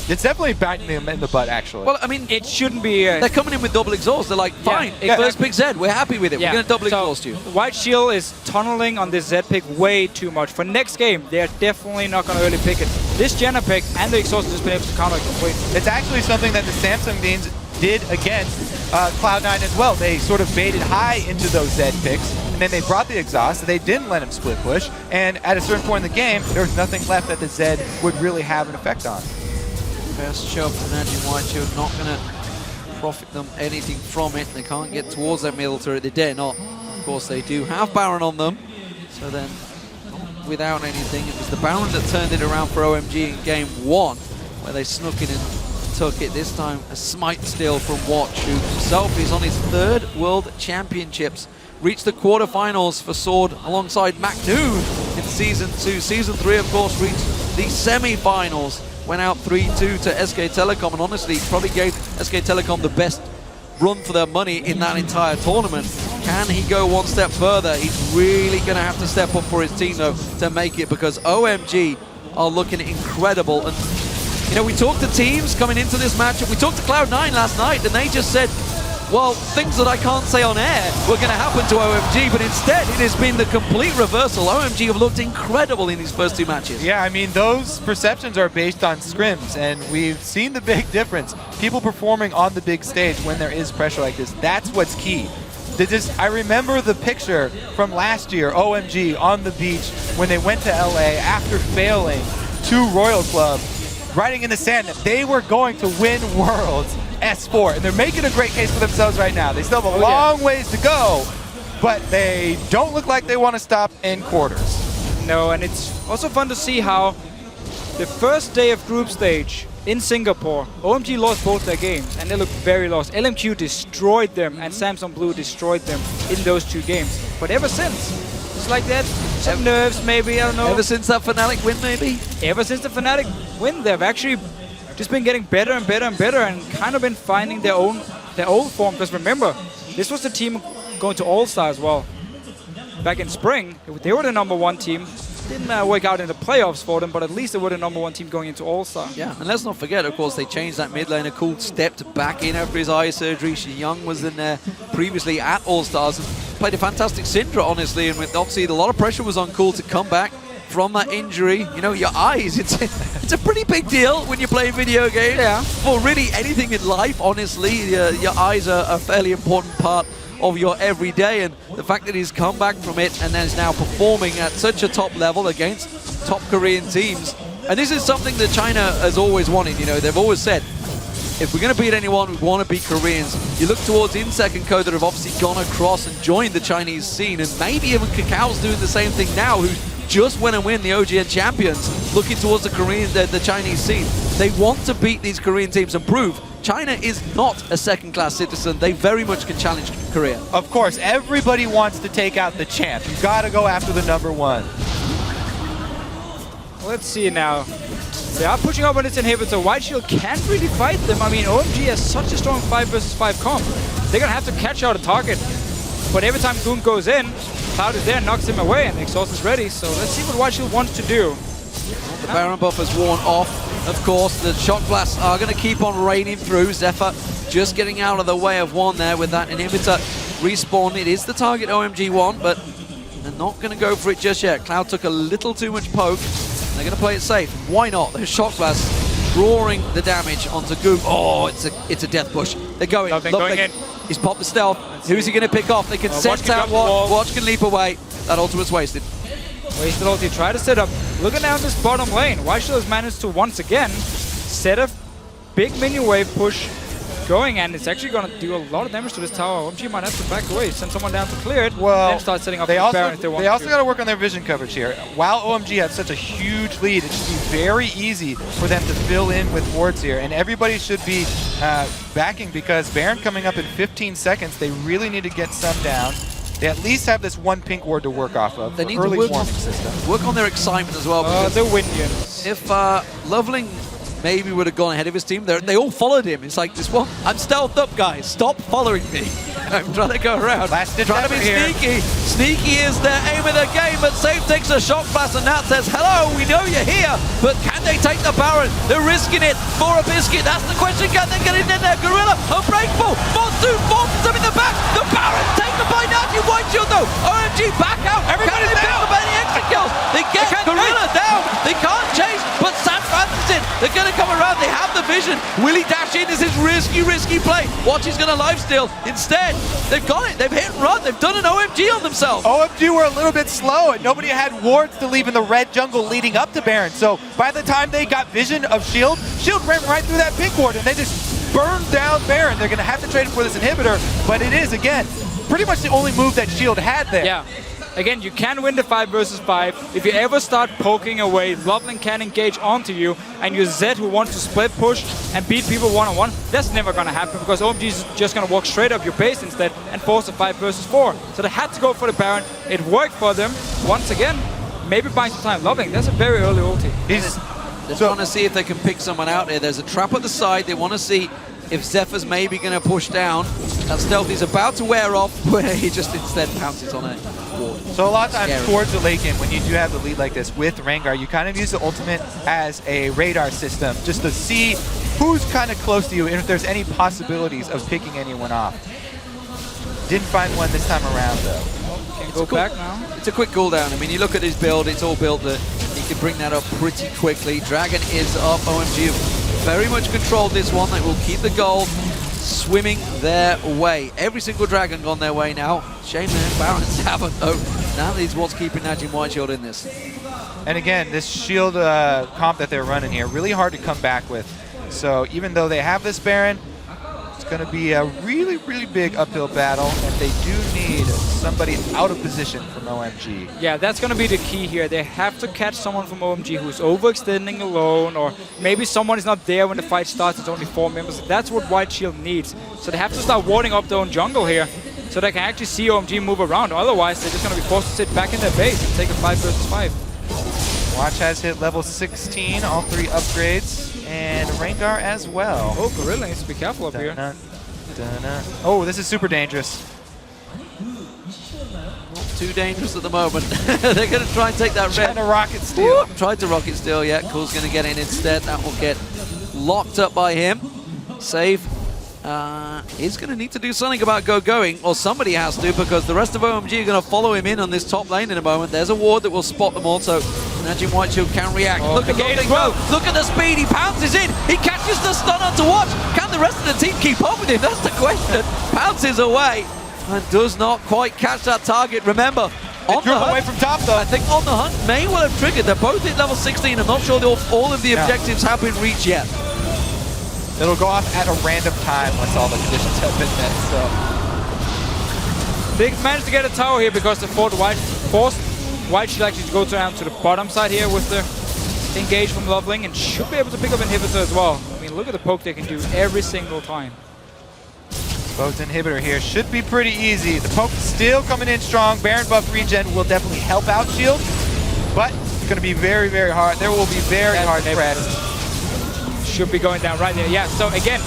S5: it's definitely biting them in the butt, actually.
S3: Well, I mean,
S4: it shouldn't be.
S3: They're coming in with double exhaust. They're like, fine, first pick Zed. We're happy with it. We're going to double exhaust you.
S4: Whiteshield is tunneling on this Zed pick way too much. For next game, they're definitely not going to early pick it. This Jenna pick and the exhaust has just been able to counter it completely.
S5: It's actually something that the Samsung Deans did against Cloud9 as well. They sort of baited high into those Zed picks, and then they brought the exhaust, so they didn't let him split push, and at a certain point in the game, there was nothing left that the Zed would really have an effect on.
S3: First shove from Najin Whiteshield, not going to profit them anything from it. They can't get towards that middle turret. They dare not. Of course, they do have Baron on them, so then without anything. It was the Baron that turned it around for OMG in game 1, where they snuck in and took it. This time a smite steal from Watch, who himself is on his 3rd World Championships. Reached the quarterfinals for Sword alongside McNoon in Season 2. Season 3, of course, reached the semi-finals. Went out 3-2 to SK Telecom, and honestly probably gave SK Telecom the best run for their money in that entire tournament. Can he go one step further? He's really going to have to step up for his team, though, to make it, because OMG are looking incredible. And you know, we talked to teams coming into this matchup. We talked to Cloud9 last night, and they just said, well, things that I can't say on air were going to happen to OMG, but instead it has been the complete reversal. OMG have looked incredible in these first 2 matches.
S5: Yeah, I mean, those perceptions are based on scrims, and we've seen the big difference. People performing on the big stage when there is pressure like this, that's what's key. I remember the picture from last year, OMG on the beach when they went to LA after failing to Royal Club, writing in the sand that they were going to win Worlds S4, and they're making a great case for themselves right now. They still have a long ways to go, but they don't look like they want to stop in quarters.
S4: No, and it's also fun to see how the first day of group stage in Singapore, OMG lost both their games, and they looked very lost. LMQ destroyed them, and Samsung Blue destroyed them in those 2 games. But ever since, it's like that. Some nerves, maybe, I don't know.
S3: Ever since that Fnatic win, maybe?
S4: Ever since the Fnatic win, they've actually just been getting better and better and better, and kind of been finding their old form. Because remember, this was the team going to All-Star as well. Back in spring, they were the #1 team. Didn't work out in the playoffs for them, but at least they were the #1 team going into All-Star.
S3: Yeah, and let's not forget, of course, they changed that mid laner. Cool stepped back in after his eye surgery. Yeong-jin was in there previously at All-Stars and played a fantastic Syndra, honestly, and with obviously a lot of pressure was on Cool to come back from that injury. You know, your eyes, it's a pretty big deal when you're playing video games.
S4: Yeah.
S3: For really anything in life, honestly, your eyes are a fairly important part of your everyday, and the fact that he's come back from it and then is now performing at such a top level against top Korean teams. And this is something that China has always wanted. You know, they've always said, if we're going to beat anyone, we want to beat Koreans. You look towards Insec and Co that have obviously gone across and joined the Chinese scene, and maybe even Kakao's doing the same thing now, who just went and win the OGN champions, looking towards the Chinese scene. They want to beat these Korean teams and prove China is not a second-class citizen. They very much can challenge Korea.
S5: Of course, everybody wants to take out the champ. You've got to go after the #1.
S4: Let's see now. They are pushing up on its inhibitor. White Shield can't really fight them. I mean, OMG has such a strong 5 versus 5 comp. They're going to have to catch out a target. But every time Ggoong goes in, Cloud is there, knocks him away, and the exhaust is ready. So let's see what White Shield wants to do.
S3: The Baron buff has worn off. Of course, the shock blasts are going to keep on raining through. Zefa just getting out of the way of one there with that inhibitor respawn. It is the target OMG want, but they're not going to go for it just yet. Cloud took a little too much poke. They're going to play it safe. Why not? Those shock blasts drawing the damage onto Ggoong. Oh, it's a death push. They're going.
S4: Going in.
S3: He's popped the stealth. Who's he going to pick off? They can set out Watch. Watch can leap away. That ultimate's wasted.
S4: Wasted ulti, try to set up. Looking down this bottom lane, White Shield has managed to once again set a big minion wave push going, and it's actually going to do a lot of damage to this tower. OMG might have to back away, send someone down to clear it,
S5: well,
S4: then start setting up
S5: they
S4: the
S5: also,
S4: Baron if they want to.
S5: They also got to work on their vision coverage here. While OMG has such a huge lead, it should be very easy for them to fill in with wards here, and everybody should be backing, because Baron coming up in 15 seconds, they really need to get some down. They at least have this 1 pink ward to work off of.
S3: They need to work on their excitement as well.
S4: The Windians.
S3: If LoveLing maybe would have gone ahead of his team, they all followed him. It's like this one. I'm stealthed up, guys. Stop following me. I'm trying to go around. Trying to be sneaky. Sneaky is their aim of the game, but Safe takes a shock blast, and Nat says, hello, we know you're here, but can they take the Baron? They're risking it for a biscuit. That's the question. Can they get it in there? Gorilla, unbreakable. Monsoon forces them in the back. The Baron taken by Najee. White Shield though. OMG back out. Everybody's down. Many extra kills. They get Gorilla down. They can't chase, but San Francisco, they're going to come around. They have the vision. Will he dash in? This is risky play. Watch, he's going to lifesteal. Instead, they've got it. They've hit and run. They've done an OMG on themselves.
S5: OMG were a little bit slow, and nobody had wards to leave in the red jungle leading up to Baron. So by the time they got vision of Shield ran right through that pink ward, and they just burned down Baron. They're going to have to trade him for this inhibitor, but it is, again, pretty much the only move that Shield had there.
S4: Yeah. Again, you can win the 5 versus 5. If you ever start poking away, LoveLing can engage onto you, and your Zed who wants to split push and beat people one-on-one, that's never going to happen, because OMG is just going to walk straight up your base instead and force a 5 versus 4. So they had to go for the Baron. It worked for them. Once again, maybe buying some time. LoveLing, that's a very early ulti.
S3: They want to see if they can pick someone out there. There's a trap at the side. They want to see if Zefa's maybe going to push down. That stealth is about to wear off, where he just instead pounces on it.
S5: So a lot of times towards the late game, when you do have the lead like this with Rengar, you kind of use the ultimate as a radar system just to see who's kind of close to you and if there's any possibilities of picking anyone off. Didn't find one this time around, though.
S4: Can go back now.
S3: It's a quick cooldown. I mean, you look at his build, it's all built that he can bring that up pretty quickly. Dragon is up. OMG have very much controlled this one. They will keep the gold swimming their way. Every single Dragon gone their way now. Shame their Barons haven't, though. That is what's keeping Najim Whiteshield in this.
S5: And again, this shield comp that they're running here, really hard to come back with. So even though they have this Baron, it's going to be a really, really big uphill battle, and they do need somebody out of position from OMG.
S4: Yeah, that's going to be the key here. They have to catch someone from OMG who's overextending alone, or maybe someone is not there when the fight starts. It's only 4 members. That's what Whiteshield needs. So they have to start warding up their own jungle here, so they can actually see OMG move around. Otherwise, they're just going to be forced to sit back in their base and take a 5 versus 5.
S5: Watch has hit level 16, all 3 upgrades, and Rengar as well.
S4: Oh, Gorilla needs to be careful up here.
S5: Oh, this is super dangerous.
S3: Not too dangerous at the moment. They're going to try and take that red.
S5: Trying to rocket steal.
S3: Tried to rocket steal, yeah. Cool's going to get in instead. That will get locked up by him. Save. He's going to need to do something about Ggoing, or somebody has to, because the rest of OMG are going to follow him in on this top lane in a moment. There's a ward that will spot them all, so Najim Whiteshield can react.
S4: Oh,
S3: Look at LoveLing go! Look at the speed! He pounces in! He catches the stunner to watch! Can the rest of the team keep up with him? That's the question. Pounces away and does not quite catch that target. Remember,
S5: They drew away from top, though.
S3: I think on the hunt may well have triggered. They're both at level 16. I'm not sure all of the objectives have been reached yet.
S5: It'll go off at a random time once all the conditions have been met, so.
S4: They managed to get a tower here because they forced Whiteshield actually to go down to the bottom side here with the engage from LoveLing, and should be able to pick up inhibitor as well. I mean, look at the poke they can do every single time.
S5: Both inhibitor here should be pretty easy. The poke still coming in strong. Baron buff regen will definitely help out Shield, but it's going to be very, very hard. There will be very hard threats.
S4: Should be going down right there. Yeah, so again,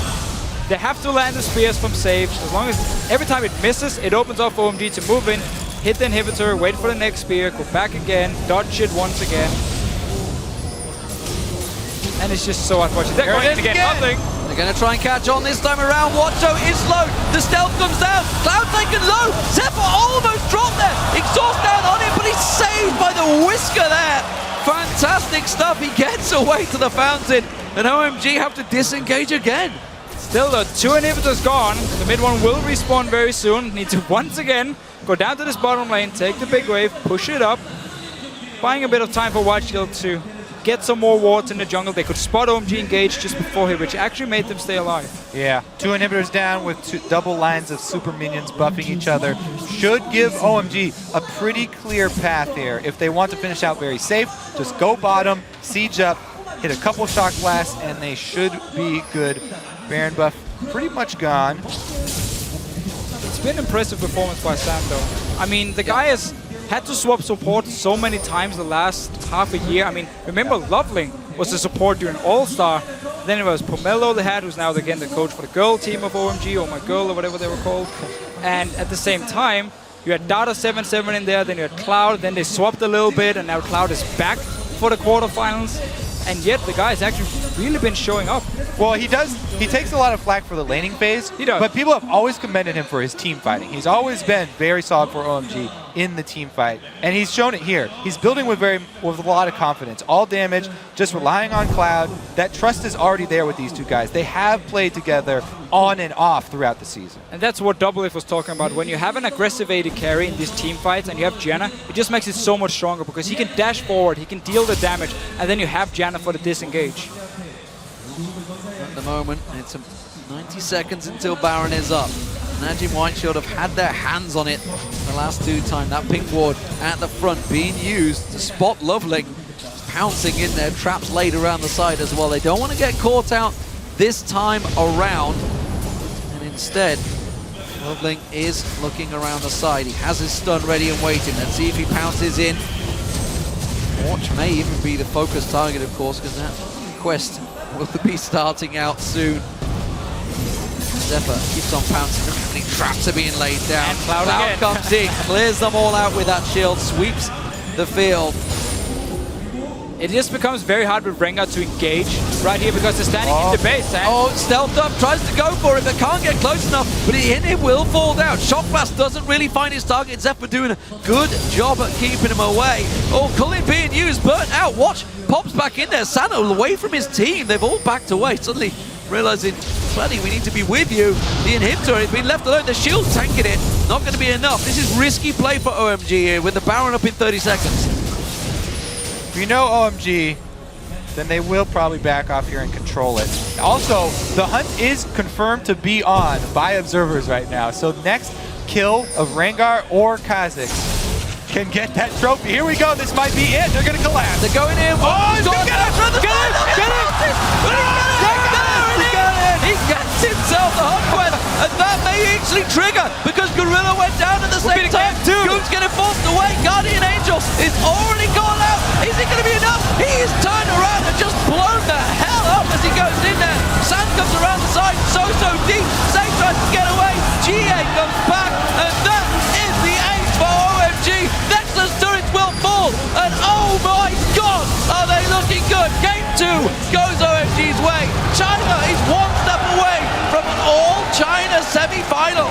S4: they have to land the spears from safe. As long as every time it misses, it opens up for OMG to move in, hit the inhibitor, wait for the next spear, go back again, dodge it once again. And it's just so unfortunate. They're going to get nothing.
S3: They're going to try and catch on this time around. Watcho is low. The stealth comes down. Cloud taken low. Zefa almost dropped there. Exhaust down on him, but he's saved by the whisker there. Fantastic stuff. He gets away to the fountain, and OMG have to disengage again.
S4: Still, the 2 inhibitors gone. The mid one will respawn very soon. Need to once again go down to this bottom lane, take the big wave, push it up. Buying a bit of time for Whiteshield to get some more wards in the jungle. They could spot OMG engage just before here, which actually made them stay alive.
S5: Yeah, 2 inhibitors down with double lines of super minions buffing each other. Should give OMG a pretty clear path here. If they want to finish out very safe, just go bottom, siege up, hit a couple shock blasts, and they should be good. Baron buff pretty much gone.
S4: It's been impressive performance by Sam, though. I mean, the guy has had to swap support so many times the last half a year. I mean, remember LoveLing was the support during All-Star. Then it was Pomelo they had, who's now again the coach for the girl team of OMG, or my girl, or whatever they were called. And at the same time, you had Data 7-7 in there, then you had Cloud, then they swapped a little bit, and now Cloud is back for the quarterfinals. And yet the guy's actually really been showing up.
S5: Well, he does. He takes a lot of flack for the laning phase.
S4: He does.
S5: But people have always commended him for his team fighting. He's always been very solid for OMG in the team fight, and he's shown it here. He's building with a lot of confidence. All damage, just relying on Cloud. That trust is already there with these two guys. They have played together on and off throughout the season.
S4: And that's what Doublelift was talking about. When you have an aggressive AD carry in these team fights and you have Janna, it just makes it so much stronger because he can dash forward, he can deal the damage, and then you have Janna for the disengage.
S3: At the moment, it's 90 seconds until Baron is up. Najim Whiteshield have had their hands on it the last 2 times. That pink ward at the front being used to spot LoveLing, pouncing in there, traps laid around the side as well. They don't want to get caught out this time around, and instead LoveLing is looking around the side. He has his stun ready and waiting. Let's see if he pounces in. Watch may even be the focus target, of course, because that quest will be starting out soon. Zefa keeps on pouncing around. He traps are being laid down.
S4: And Cloud
S3: comes in, clears them all out with that shield, sweeps the field.
S4: it just becomes very hard with Rengar to engage right here because they're standing in the base. And
S3: Stealthed up, tries to go for it, but can't get close enough. But it will fall down. Shock Blast doesn't really find his target. Zefa doing a good job at keeping him away. Culling being used, burnt out. Watch, pops back in there. Sano away from his team. They've all backed away. Suddenly realizing, buddy, we need to be with you. The inhibitor has been left alone. The shield tanking it. Not going to be enough. This is risky play for OMG here with the Baron up in 30 seconds.
S5: If you know OMG, then they will probably back off here and control it. Also, the hunt is confirmed to be on by observers right now. So next kill of Rengar or Kha'Zix can get that trophy. Here we go. This might be it. They're going to collapse.
S3: They're going in.
S5: He's gonna get it!
S3: He gets himself the Hunt Quest, and that may actually trigger because Gorilla went down at the same time. Ggoong's getting forced away. Guardian Angel is already gone out. Is it going to be enough? He is turned around and just blown the hell up as he goes in there. Sand comes around the side, so deep. Zay tries to get away. GA comes back, and that is the ace for OMG. Nexus turrets will fall, and oh my god, are they looking good. Game 2 goes OMG's way. China is one step away from an all-China semi-final.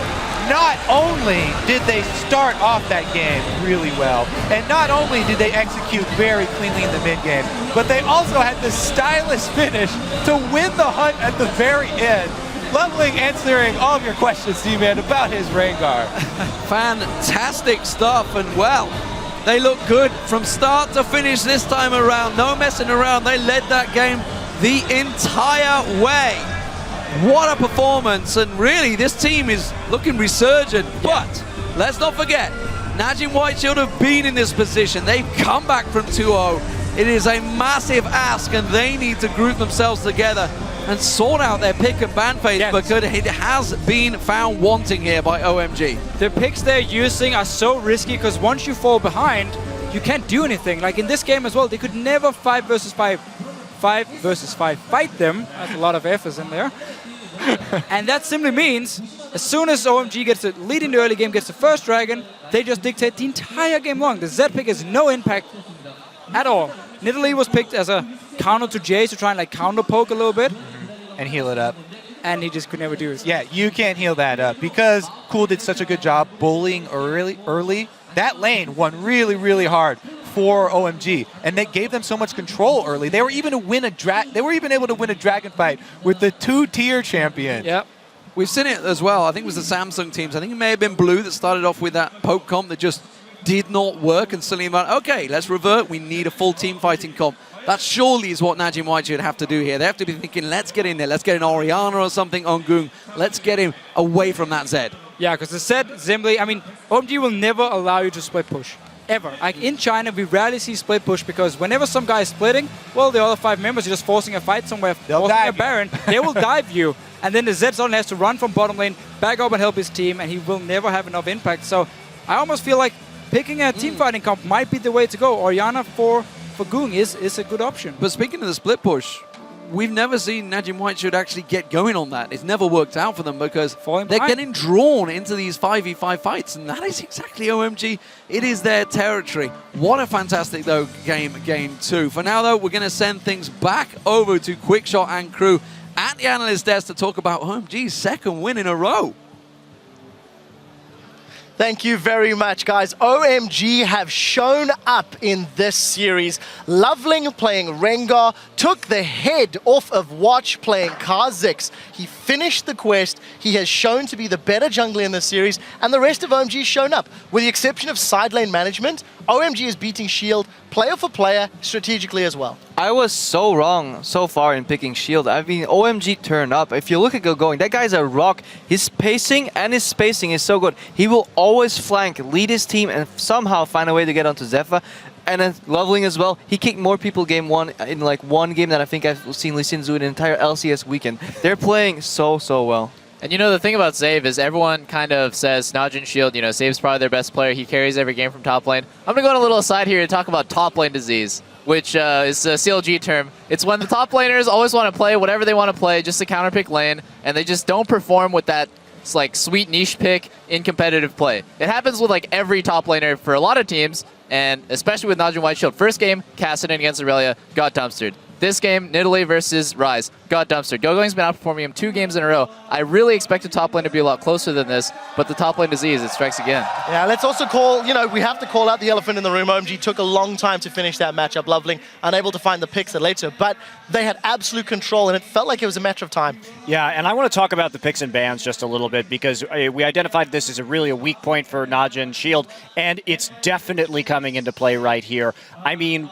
S5: Not only did they start off that game really well, and not only did they execute very cleanly in the mid-game, but they also had the stylish finish to win the hunt at the very end. LoveLing answering all of your questions, D-Man, about his Rengar.
S3: Fantastic stuff, and well, they look good from start to finish this time around. No messing around. They led that game the entire way. What a performance, and really this team is looking resurgent. But let's not forget, Najin White Shield have been in this position. They've come back from 2-0. It is a massive ask, and they need to group themselves together and sort out their pick and ban phase because it has been found wanting here by OMG.
S4: The picks they're using are so risky because once you fall behind, you can't do anything. Like in this game as well, they could never 5 versus 5 fight them. That's a lot of F's in there. And that simply means as soon as OMG gets the lead in the early game, gets the first dragon, they just dictate the entire game long. The Z pick has no impact at all. Nidalee was picked as a counter to Jae to try and like counter poke a little bit.
S5: And heal it up.
S4: And he just could never do it.
S5: Yeah, you can't heal that up because Cool did such a good job bullying early. That lane won really hard for OMG, and that gave them so much control early. They were even able to win a dragon fight with the 2-tier champion.
S3: Yep. We've seen it as well. I think it was the Samsung teams. I think it may have been Blue that started off with that poke comp that just did not work, and suddenly went, okay, let's revert. We need a full team fighting comp. That surely is what Najin White should have to do here. They have to be thinking, let's get in there. Let's get an Orianna or something on Ggoong. Let's get him away from that Zed.
S4: Yeah, because the Zed, simply, I mean, OMG will never allow you to split push. Ever. Like in China, we rarely see split push because whenever some guy is splitting, well, the other 5 members are just forcing a fight somewhere, forcing a Baron, they will dive you. And then the Zed suddenly has to run from bottom lane, back up and help his team, and he will never have enough impact. So I almost feel like picking a team fighting comp might be the way to go. Orianna for Ggoong is a good option.
S3: But speaking of the split push, we've never seen Najin White should actually get going on that. It's never worked out for them because they're getting drawn into these 5v5 fights, and that is exactly OMG. It is their territory. What a fantastic, though, game 2. For now, though, we're going to send things back over to Quickshot and crew at the analyst desk to talk about OMG's 2nd win in a row.
S6: Thank you very much, guys. OMG have shown up in this series. LoveLing playing Rengar took the head off of Watch playing Kha'Zix. He finished the quest. He has shown to be the better jungler in this series, and the rest of OMG has shown up. With the exception of side lane management, OMG is beating Shield player for player strategically as well.
S7: I was so wrong so far in picking Shield. I mean, OMG turned up. If you look at Ggoong, that guy's a rock. His pacing and his spacing is so good. He will always flank, lead his team, and somehow find a way to get onto Zefa. And then LoveLing as well. He kicked more people game 1 in like one game than I think I've seen Lee Sin do in an entire LCS weekend. They're playing so well.
S8: And you know, the thing about Zave is everyone kind of says Najin Shield, you know, Zave's probably their best player. He carries every game from top lane. I'm going to go on a little aside here to talk about top lane disease, which is a CLG term. It's when the top laners always want to play whatever they want to play just to counterpick lane, and they just don't perform with that like sweet niche pick in competitive play. It happens with like every top laner for a lot of teams, and especially with Najin White Shield. First game, cast it in against Aurelia, got dumpstered. This game, Nidalee versus Rise, got dumpstered. Gogoing's been outperforming him 2 games in a row. I really expected top lane to be a lot closer than this, but the top lane disease, it strikes again.
S6: Yeah, let's also call, we have to call out the elephant in the room. OMG took a long time to finish that matchup. LoveLing unable to find the picks later, but they had absolute control, and it felt like it was a matter of time.
S9: Yeah, and I want to talk about the picks and bans just a little bit, because we identified this as really a weak point for Najin Shield, and it's definitely coming into play right here. I mean,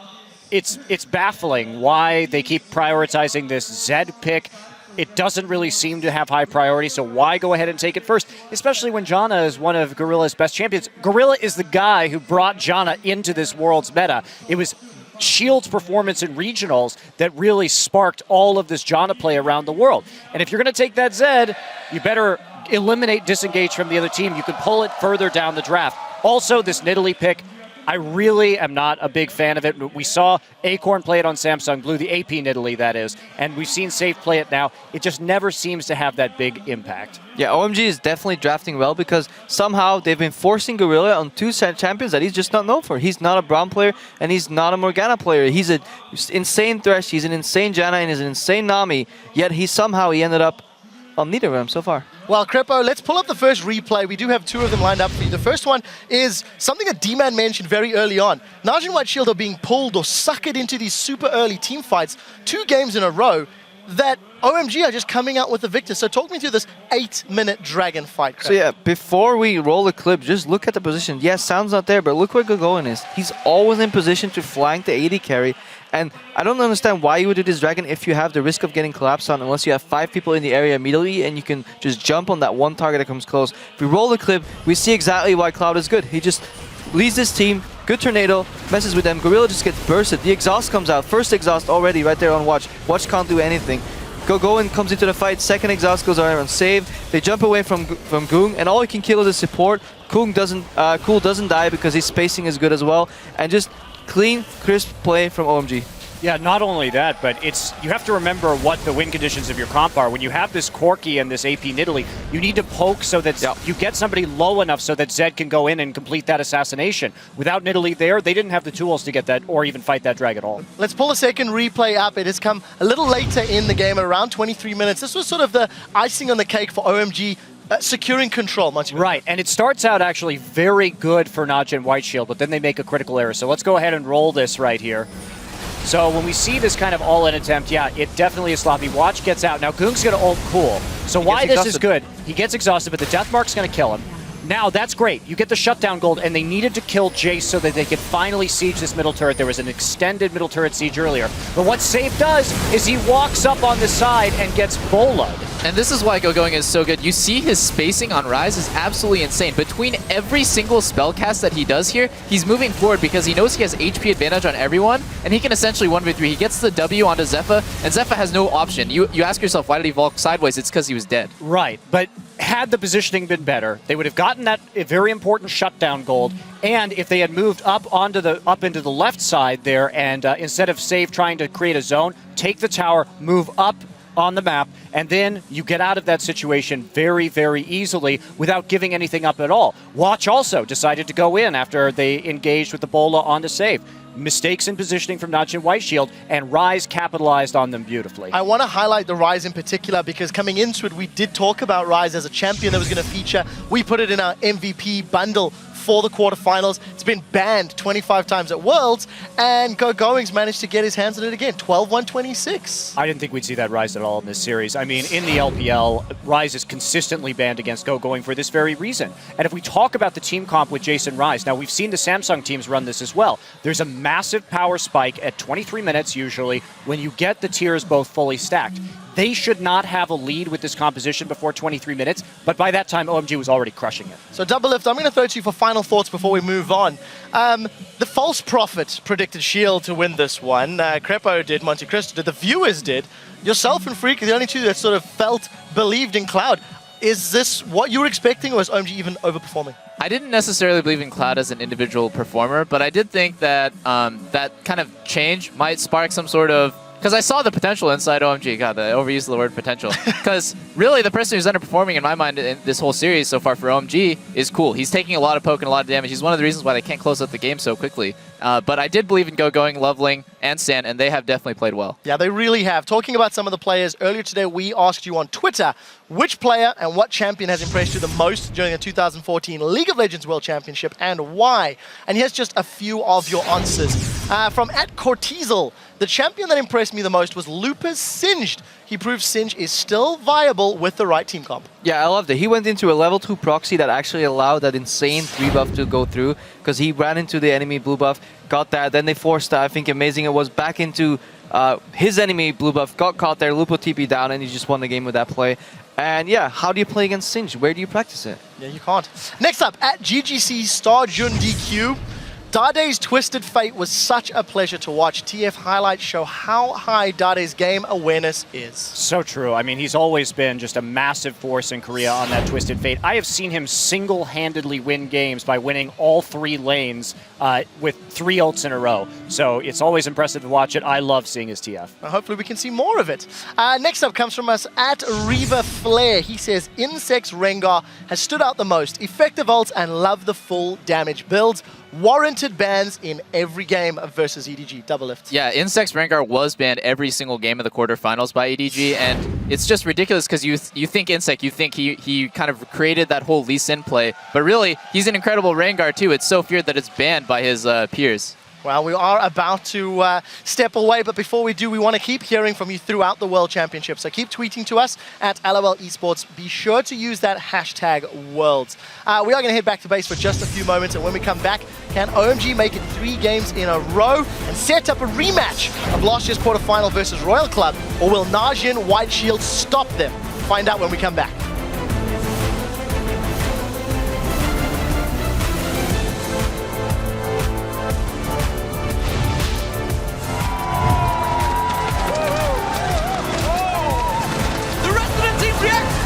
S9: it's baffling why they keep prioritizing this Zed pick. It doesn't really seem to have high priority, so why go ahead and take it first? Especially when Janna is one of Gorilla's best champions. Gorilla is the guy who brought Janna into this world's meta. It was Shield's performance in regionals that really sparked all of this Janna play around the world. And if you're going to take that Zed, you better eliminate disengage from the other team. You can pull it further down the draft. Also, this Nidalee pick, I really am not a big fan of it. We saw Acorn play it on Samsung Blue, the AP Nidalee that is, and we've seen Safe play it now. It just never seems to have that big impact.
S7: Yeah, OMG is definitely drafting well because somehow they've been forcing Gorilla on 2 champions that he's just not known for. He's not a Braum player and he's not a Morgana player. He's an insane Thresh, he's an insane Janna, and he's an insane Nami, yet he ended up on neither of them so far.
S6: Well, Crepo, let's pull up the first replay. We do have 2 of them lined up for you. The first one is something that D-Man mentioned very early on. Najin White Shield are being pulled or suckered into these super early team fights 2 games in a row that OMG are just coming out with the victor. So talk me through this 8-minute dragon fight, Crepo.
S7: So yeah, before we roll the clip, just look at the position. Yes, Sound's not there, but look where Ggoong is. He's always in position to flank the AD carry. And I don't understand why you would do this dragon if you have the risk of getting collapsed on, unless you have 5 people in the area immediately and you can just jump on that one target that comes close. If we roll the clip, we see exactly why Cloud is good. He just leads this team, good tornado, messes with them. Gorilla just gets bursted. The exhaust comes out. First exhaust already right there on Watch. Watch can't do anything. Ggoong comes into the fight, second exhaust goes around on save. They jump away from Ggoong, and all he can kill is the support. Cool doesn't die because his spacing is good as well. And just clean, crisp play from OMG.
S9: Yeah, not only that, but you have to remember what the win conditions of your comp are. When you have this Corki and this AP Nidalee, you need to poke so that you get somebody low enough so that Zed can go in and complete that assassination. Without Nidalee there, they didn't have the tools to get that or even fight that drag at all.
S6: Let's pull a second replay up. It has come a little later in the game, at around 23 minutes. This was sort of the icing on the cake for OMG. Securing control,
S9: right, and it starts out actually very good for Najin White Shield, but then they make a critical error. So let's go ahead and roll this right here. So when we see this kind of all-in attempt, yeah, it definitely is sloppy. Watch gets out. Now Ggoong's going to ult cool. So why this is good, he gets exhausted, but the Death Mark's going to kill him. Now, that's great. You get the shutdown gold, and they needed to kill Jace so that they could finally siege this middle turret. There was an extended middle turret siege earlier. But what Safe does is he walks up on the side and gets boloed.
S8: And this is why Ggoong is so good. You see his spacing on Rise is absolutely insane. Between every single spell cast that he does here, he's moving forward because he knows he has HP advantage on everyone, and he can essentially 1v3. He gets the W onto Zefa, and Zefa has no option. You ask yourself, why did he vault sideways? It's because he was dead.
S9: Right, but had the positioning been better, they would have gotten that very important shutdown gold, and if they had moved up into the left side there, and instead of Save trying to create a zone, take the tower, move up on the map, and then you get out of that situation very, very easily without giving anything up at all. Watch also decided to go in after they engaged with the Bola on the Save. Mistakes in positioning from Najin White Shield, and Rise capitalized on them beautifully.
S6: I want to highlight the Rise in particular because coming into it, we did talk about Rise as a champion that was going to feature. We put it in our MVP bundle for the quarterfinals. It's been banned 25 times at Worlds, and Gogoing's managed to get his hands on it again, 12-1-26.
S9: I didn't think we'd see that Rise at all in this series. I mean, in the LPL, Rise is consistently banned against Gogoing for this very reason. And if we talk about the team comp with Jason Rise, now we've seen the Samsung teams run this as well. There's a massive power spike at 23 minutes usually when you get the tiers both fully stacked. They should not have a lead with this composition before 23 minutes, but by that time, OMG was already crushing it.
S6: So Double Lift, I'm going to throw it to you for final thoughts before we move on. The False Prophet predicted Shield to win this one. Crepo did, Monte Cristo did, the viewers did. Yourself and Freak are the only two that sort of believed in Cloud. Is this what you were expecting, or is OMG even overperforming?
S8: I didn't necessarily believe in Cloud as an individual performer, but I did think that that kind of change might spark some sort of because I saw the potential inside OMG. God, I overused the word potential. Because really, the person who's underperforming in my mind in this whole series so far for OMG is cool. He's taking a lot of poke and a lot of damage. He's one of the reasons why they can't close out the game so quickly. But I did believe in Ggoing, LoveLing, and San, and they have definitely played well.
S6: Yeah, they really have. Talking about some of the players, earlier today we asked you on Twitter which player and what champion has impressed you the most during the 2014 League of Legends World Championship and why. And here's just a few of your answers. From @Cortizel, the champion that impressed me the most was Lupus Singed. He proved Singed is still viable with the right team comp.
S7: Yeah, I loved it. He went into a level 2 proxy that actually allowed that insane 3 buff to go through because he ran into the enemy blue buff, got that, then they forced, I think amazing it was, back into his enemy blue buff, got caught there, Lupo TP down, and he just won the game with that play. And yeah, how do you play against Singed? Where do you practice it?
S6: Yeah, you can't. Next up, @GGC StarJun DQ. Dade's Twisted Fate was such a pleasure to watch. TF highlights show how high Dade's game awareness is.
S9: So true. I mean, he's always been just a massive force in Korea on that Twisted Fate. I have seen him single-handedly win games by winning all 3 lanes with 3 ults in a row. So it's always impressive to watch it. I love seeing his TF.
S6: Well, hopefully we can see more of it. Next up comes from us @RevaFlair. He says, Insect's Rengar has stood out the most. Effective ults and love the full damage builds. Warranted bans in every game versus EDG. Double lift.
S8: Yeah, Insect's Rengar was banned every single game of the quarterfinals by EDG, and it's just ridiculous because you think Insect, you think he kind of created that whole Lee Sin play, but really, he's an incredible Rengar too. It's so feared that it's banned by his peers.
S6: Well, we are about to step away, but before we do, we want to keep hearing from you throughout the World Championship. So keep tweeting to us @LOL Esports. Be sure to use that hashtag Worlds. We are going to head back to base for just a few moments, and when we come back, can OMG make it 3 games in a row and set up a rematch of last year's quarterfinal versus Royal Club, or will Najin White Shield stop them? Find out when we come back.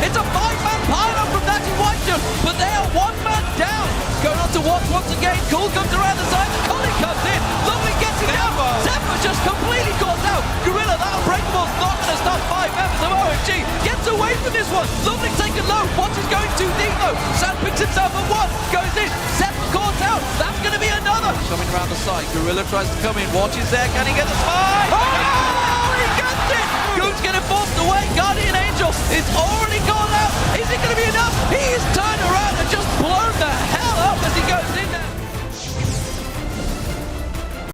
S3: It's a 5-man pile-up from Najin White Shield, but they are 1 man down. Going on to watch once again. Ggoong comes around the side. Collie comes in. LoveLing gets it down. Zefa just completely caught out. Gorilla, that Unbreakable's not going to stop 5 members of OMG. Gets away from this one. LoveLing taken low. Watch is going too deep though. Sam picks himself at 1. Goes in. Zefa caught out. That's going to be another. Coming around the side. Gorilla tries to come in. Watch is there. Can he get the spy? Oh! He gets it! Ggoong's getting forced away. Guardian Angel is already gone.